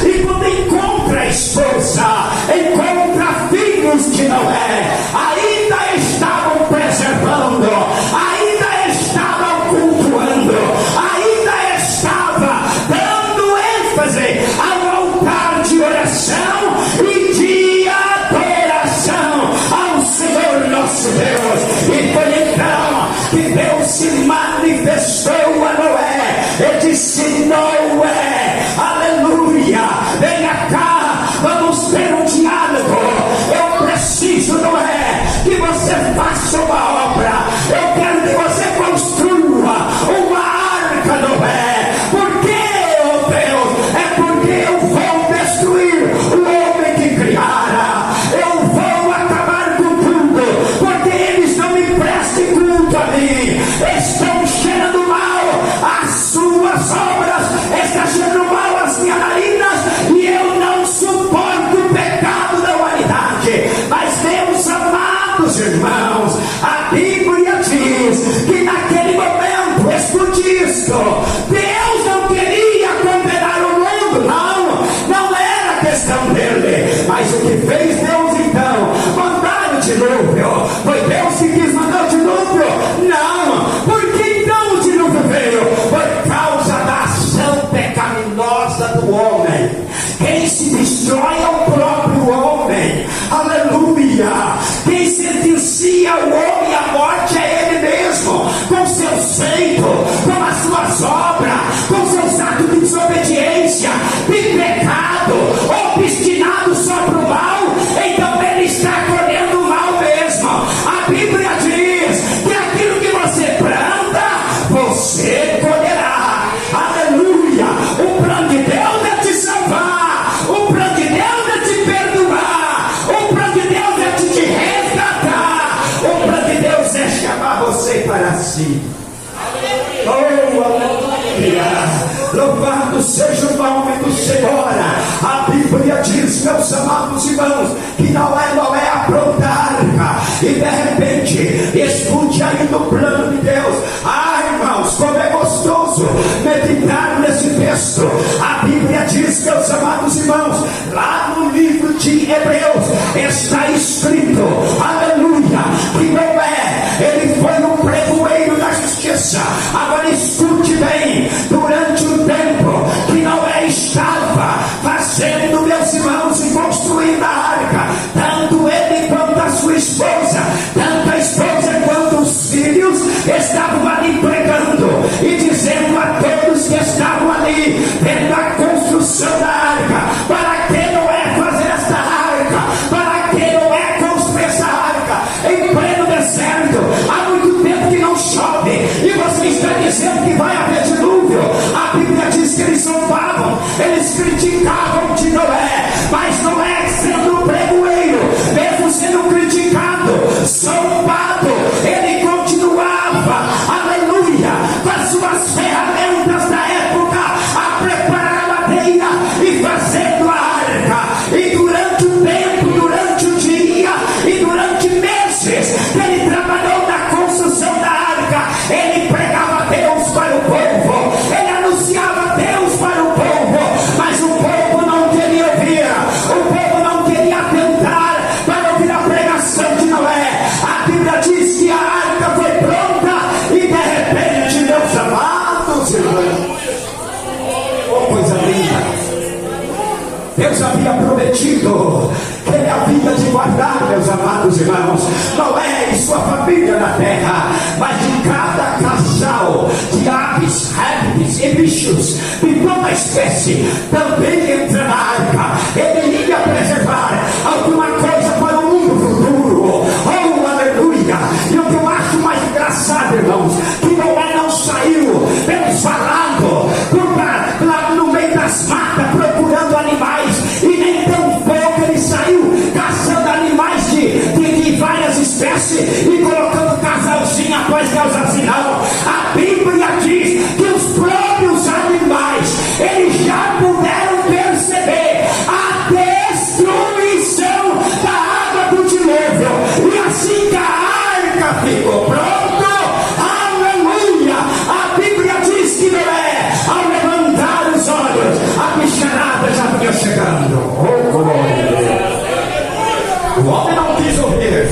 e quando encontra a esposa, encontra filhos de Noé, ainda estavam preservando, ainda estavam cultuando, ainda estava dando ênfase ao altar de oração e de adoração ao Senhor nosso Deus. E foi então que Deus se manifestou a Noé e disse: Noé, aleluia, venha cá, vamos ter um diálogo. Eu preciso, Noé, que você faça uma obra. Eu quero que você construa uma arca, Noé. Por quê, oh Deus? É porque eu vou destruir o homem que criara. Eu vou acabar com tudo, porque eles não me prestam culto a mim. Estão cheirando mal as suas obras, está cheirando mal as minhas narinas, e eu não suporto o pecado da humanidade. Mas, meus amados irmãos, a Bíblia diz que naquele momento, escute isso, Deus não queria condenar o mundo, não era questão dele. Mas o que fez Deus então? Mandar o dilúvio. Foi Deus que quis mandar o dilúvio? Não. Por que então o dilúvio veio? Por causa da ação pecaminosa do homem. Quem se destrói é o próprio homem. Aleluia. Quem sentencia o homem à morte é ele mesmo, com seus feitos, com as suas obras, com seus atos de desobediência, de pecado, obstinado só para o mal. Então ele está colhendo o mal mesmo. A Bíblia diz que aquilo que você planta, você colherá. Aleluia. O plano de Deus é te salvar, o plano de Deus é te perdoar, o plano de Deus é te resgatar, o plano de Deus é chamar você para si. Oh, aleluia. Louvado seja o nome do Senhor. A Bíblia diz, meus amados irmãos, que Noé apronta a arca, e de repente, escute aí no plano de Deus. Irmãos, como é gostoso meditar nesse texto. A Bíblia diz, meus amados irmãos, lá no livro de Hebreus está escrito, aleluia, que Noé, ele foi um pregoeiro da justiça. Agora escute bem, durante o tempo que Noé estava fazendo, meus irmãos, e construindo a arca, tanto ele quanto a sua esposa, tanto a esposa quanto os filhos, estavam ali pregando e dizendo a todos que estavam ali vendo a construção da arca: para que Noé fazer esta arca? Para que Noé construir essa arca em pleno deserto? Há muito tempo que não chove e você está dizendo que vai haver dilúvio. A Bíblia diz que eles zombavam, eles criticavam de Noé, mas Noé, sendo pregoeiro, mesmo sendo criticado, zombado, ele continuava, aleluia, com as suas ferramentas da época, a preparar a madeira e fazendo a arca. E durante o tempo, durante o dia e durante meses que ele trabalhou na construção da arca, ele pregava havia prometido que ele havia de guardar, meus amados irmãos, Noé e sua família na terra, mas de cada casal de aves, répteis e bichos de toda espécie também entra na arca. Ele ia preservar alguma coisa para o mundo futuro. Oh, aleluia! E o que eu acho mais engraçado, irmãos, que Noé não saiu falando lá no meio das matas procurando animais, e nem tão pouco ele saiu caçando animais de várias espécies e colocando casalzinho após casalzinho. Não, a Bíblia diz que os próprios animais, eles já puderam perceber a destruição da água do dilúvio, e assim que a arca ficou pronta, que Noé, ao levantar os olhos, a bicharada já vinha chegando. Oh, glória a Deus! O homem não quis ouvir,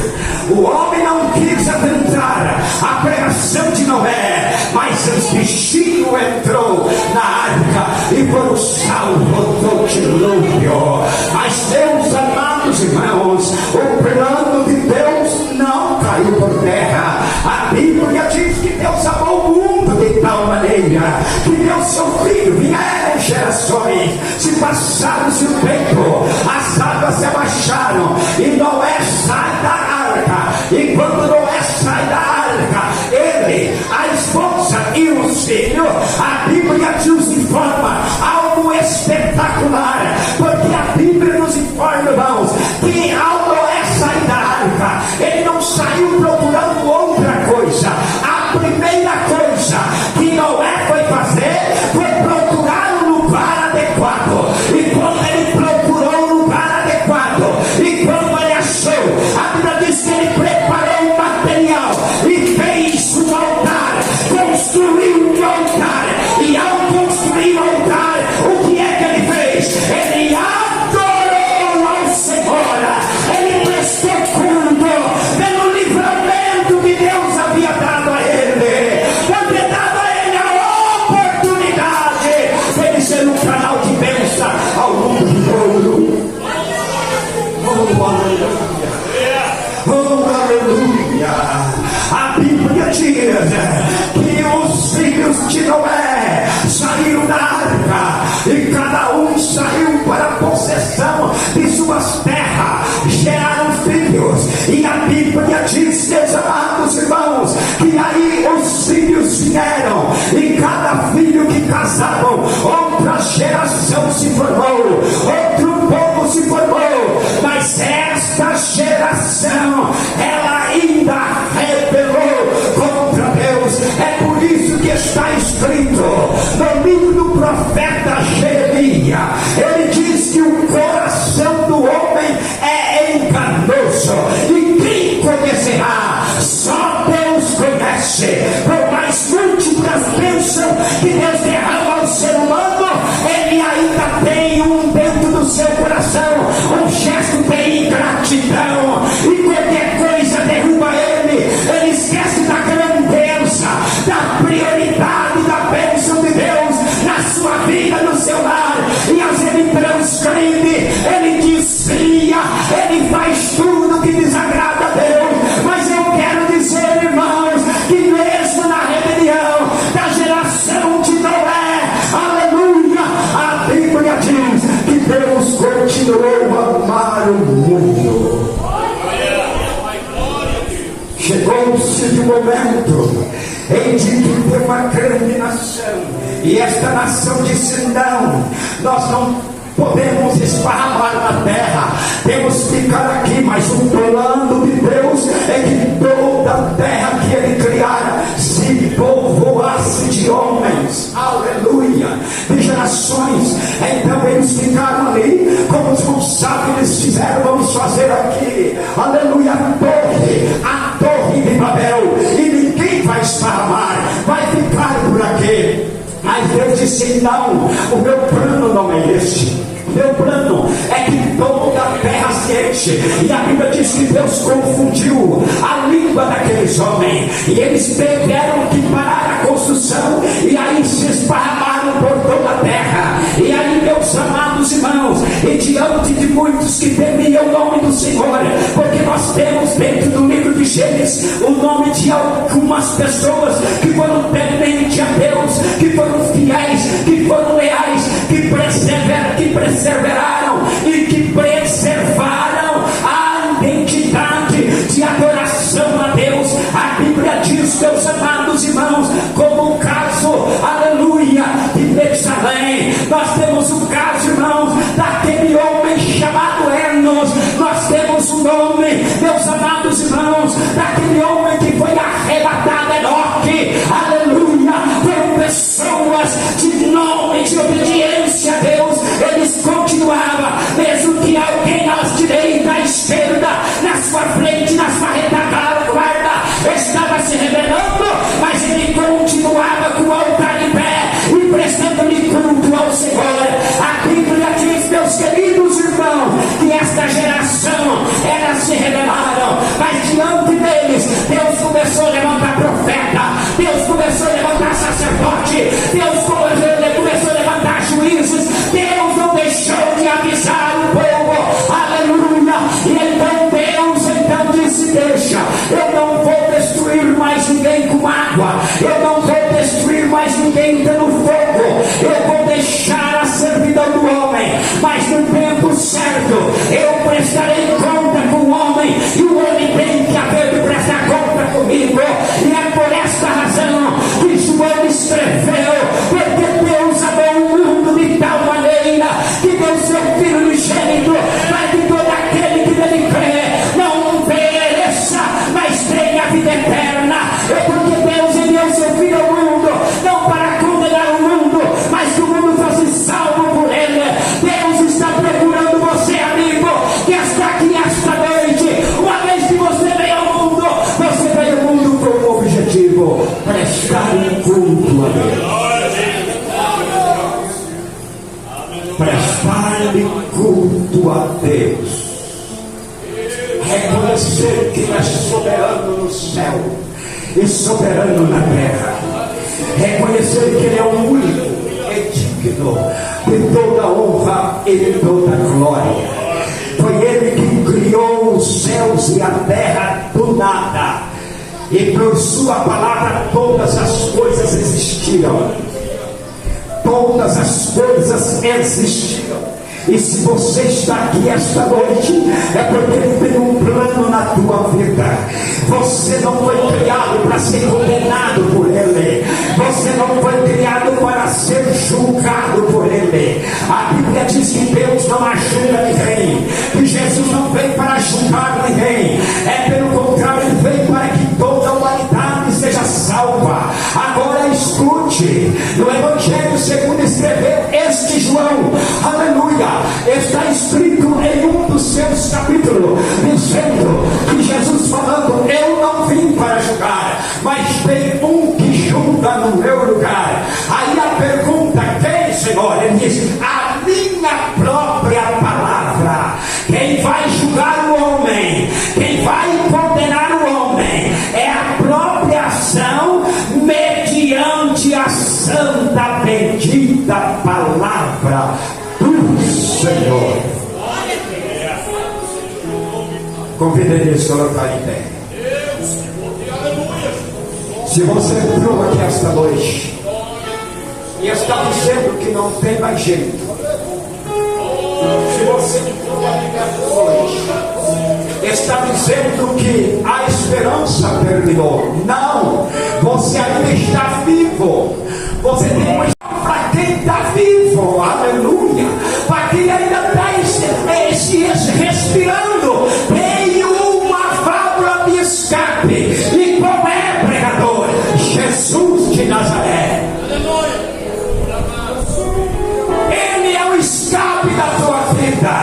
o homem não quis adentrar a pregação de Noé, mas o bichinho entrou na arca e por o salvo do dilúvio. Mas Deus, amados irmãos, o plano de Deus não caiu por terra. A Bíblia diz que Deus amou o mundo de tal maneira que deu seu filho. Vieram gerações, se passaram-se o tempo, as águas se abaixaram e Noé sai da arca. E quando Noé sai da arca, ele, a esposa e os filhos, a Bíblia nos informa algo espetacular, porque a Bíblia nos informa, irmãos, que ao Noé sair da arca, ele não saiu procurando outra coisa. A primeira coisa que Noé foi fazer foi procurar um lugar adequado. E quando ele procurou um lugar adequado, e quando ele achou, a Bíblia diz que ele preparou um material e fez um altar, construiu um altar. E ao construir um altar, o que é que ele fez? Ele adorou ao Senhor, ele prestou culto pelo livramento que Deus havia dado a ele, havia dado a ele a oportunidade de ele ser um canal de bênção ao mundo todo. Oh, aleluia! Oh, aleluia! A Bíblia diz que os filhos de Noé saíram da arca e cada um saiu para a possessão de suas terras, geraram filhos, e a Bíblia diz, meus amados irmãos, que aí os filhos vieram e cada filho que casavam, outra geração se formou, outro povo se formou, mas esta geração, ela ainda rebelou contra Deus. É por isso que está escrito no livro do profeta Jeremias, ele diz que o coração do homem é enganoso, e quem conhecerá? Só Deus conhece. Por mais múltiplas bênçãos que Deus derrama ao ser humano, ele ainda tem dentro do seu coração um gesto de ingratidão, e qualquer coisa derruba ele esquece da grandeza, da prioridade da bênção de Deus na sua vida, no seu lar, e às vezes ele transgride, ele desvia, ele faz tudo que desagrada a Deus. Mas eu quero dizer, irmãos, que mesmo na rebelião da geração de Noé, aleluia, a Bíblia diz que Deus continuou a amar o mundo. Chegou-se de um momento em que foi uma grande nação, e esta nação disse: não, nós não podemos esparramar na terra, temos que ficar aqui. Mas o plano de Deus é que toda a terra que ele criar se povoasse de homens, aleluia, de gerações. Então eles ficaram ali, como os gonçalves eles fizeram, vamos fazer aqui, aleluia, a torre de Babel, e ninguém vai esparramar, vai ficar por aqui. Mas Deus disse: não, o meu plano não é este. Meu plano é que toda a terra se enche. E a Bíblia diz que Deus confundiu a língua daqueles homens, e eles tiveram que parar a construção, e aí se esparramaram por toda a terra. E aí, meus amados irmãos, e diante muitos que temiam o nome do Senhor, porque nós temos dentro do livro de Gênesis o nome de algumas pessoas que foram tementes a Deus, que foram fiéis, que foram leais, que perseveraram e que preservaram a identidade de adoração a Deus. A Bíblia diz, meus amados irmãos, como o caso, aleluia, de Betsalém. Nós temos o caso, irmãos, daquele homem chamado Enos. Nós temos o nome, meus amados irmãos, daquele homem que foi arrebatado, Enoque, aleluia. Foram pessoas de nome, de obediência a Deus. Eles continuavam, mesmo que alguém à direita, à esquerda, na sua frente, na sua retaguarda, estava se rebelando, mas ele continuava com o altar em pé e prestando-lhe culto ao Senhor. A Bíblia diz, meus queridos irmãos, que esta geração, elas se rebelaram, mas diante deles, Deus começou a levantar profeta, Deus começou a levantar sacerdote, Deus começou a levantar juízes. Deus não deixou de avisar o povo, aleluia. E então Deus disse, deixa, eu não vou destruir mais ninguém com água, eu não vou destruir mais ninguém pelo fogo, eu vou deixar a servidão do homem, mas no tempo certo eu prestarei conta com o homem, e o homem tem que haver de prestar conta comigo. E é por esta razão que João escreveu, porque Deus amou o mundo de tal maneira que deu seu Filho unigênito, para que todo aquele que nele crê não pereça, mas tenha a vida eterna. É porque Deus enviou seu Filho ao mundo, não para condenar o mundo, mas que o mundo fosse salvo por ele. Deus está procurando você, amigo, que está aqui esta noite. Uma vez que você veio ao mundo, você veio ao mundo com um objetivo: prestar um culto a Deus. Prestar-lhe culto a Deus. Reconhecer que Ele é soberano no céu e soberano na terra. Reconhecer que Ele é o único e digno de toda honra e de toda glória. Foi Ele que criou os céus e a terra do nada, e por sua palavra todas as coisas existiram. Todas as coisas existiram. E se você está aqui esta noite, é porque Ele tem um plano na tua vida. Você não foi criado para ser condenado por Ele. Você não foi criado para ser julgado por Ele. A Bíblia diz que Deus não ajuda ninguém, que Jesus não veio para julgar ninguém. É pelo contrário, Ele veio para que toda a humanidade seja salva. Agora escute, no Evangelho segundo escreveu este João, aleluia, está escrito em um dos seus capítulos, dizendo que Jesus falando, eu não vim para julgar, mas tem um que julga no meu lugar. Aí a pergunta, quem, Senhor? Ele diz, a minha própria palavra. Quem vai julgar o homem, quem vai condenar o homem, é a própria ação mediante a santa bendita palavra do Senhor. Convido ele a se colocar em pé. Se você entrou aqui esta noite e está dizendo que não tem mais jeito, se você entrou aqui esta noite, está dizendo que a esperança terminou, não, você ainda está vivo. Você tem uma história para quem está vivo, aleluia, para quem ainda está se respirando, tem uma válvula de escape. E qual é, pregador? Jesus de Nazaré. Ele é o escape da tua vida.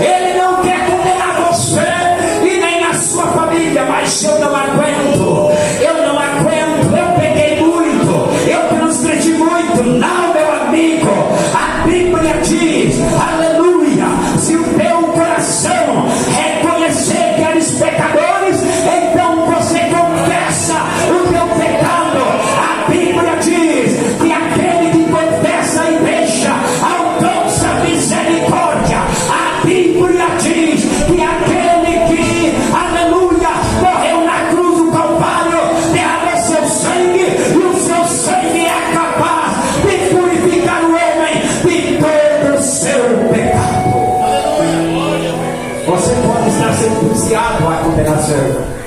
Ele não quer condenar você e nem a sua família, mas eu não aguento, eu peguei muito, eu transgredi muito. Não, meu amigo, a Bíblia diz, aleluia, se o teu coração reconhecer que eres pecadores, então você confessa o teu pecado. A Bíblia diz que aquele que confessa e deixa alcança misericórdia. A Bíblia diz sentenciado à condenação.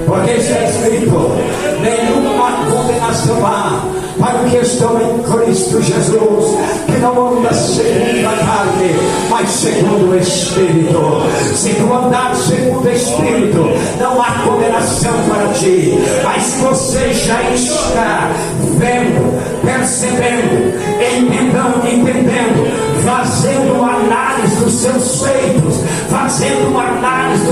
Porque está escrito: nenhuma condenação há para o que estão em Cristo Jesus, que não anda segundo a carne, mas segundo o Espírito. Se tu andar segundo o Espírito, não há condenação para ti. Mas você já está vendo, percebendo, entendendo, fazendo uma análise dos seus feitos, fazendo uma análise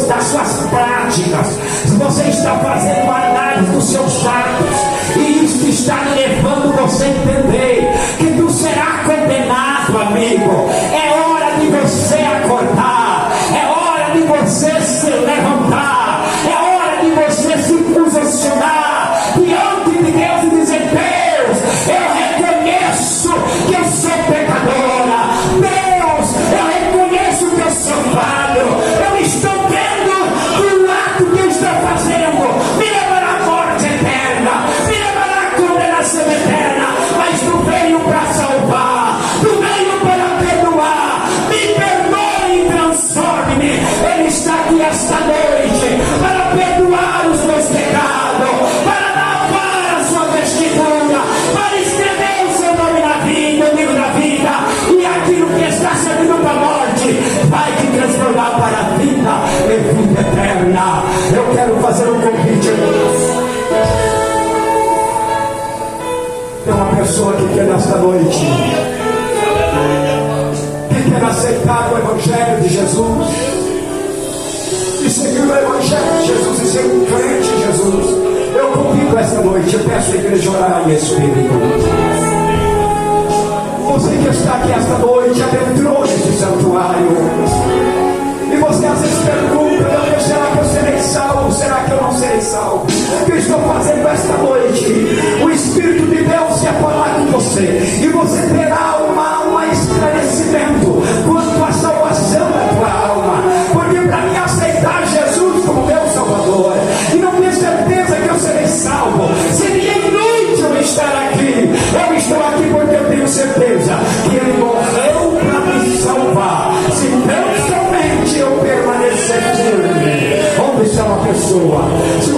das suas práticas. Se você está fazendo uma análise dos seus atos, e isso está levando você a entender que tu será condenado, amigo. É hora de você acordar, é hora de você se levantar, é hora de você se posicionar diante de Deus e dizer: Deus, eu reconheço que eu sou pecadora. Deus, eu reconheço que eu sou falho. Eu estou vendo que o ato que eu estou fazendo me levará à morte eterna, me levará à condenação eterna. Mas tu veio para salvar, tu veio para perdoar. Me perdoe e transforme-me. Ele está aqui esta noite para perdoar os meus pecados, para lavar a sua vestidura, para escrever o seu nome na vida, o livro da vida, e aquilo que está servindo para a morte vai te transformar para a vida e vida eterna. Eu quero fazer um convite a Deus. Tem uma pessoa que quer nesta noite, que quer aceitar o Evangelho de Jesus, e seguir o Evangelho de Jesus e ser um crente em Jesus. Eu convido esta noite, eu peço a igreja orar em Espírito. Você que está aqui esta noite, adentrou neste santuário, e você às vezes pergunta: meu Deus, será que eu serei salvo? Será que eu não serei salvo? O que eu estou fazendo esta noite? O Espírito de Deus se falar com você, e você terá um esclarecimento quanto à salvação da tua alma. Porque para mim aceitar Jesus como meu Salvador e não ter certeza que eu serei salvo, seria inútil eu estar aqui. Eu estou aqui porque eu tenho certeza que Ele morreu para me salvar. Se tão somente eu permanecer firme. Onde está uma pessoa? Se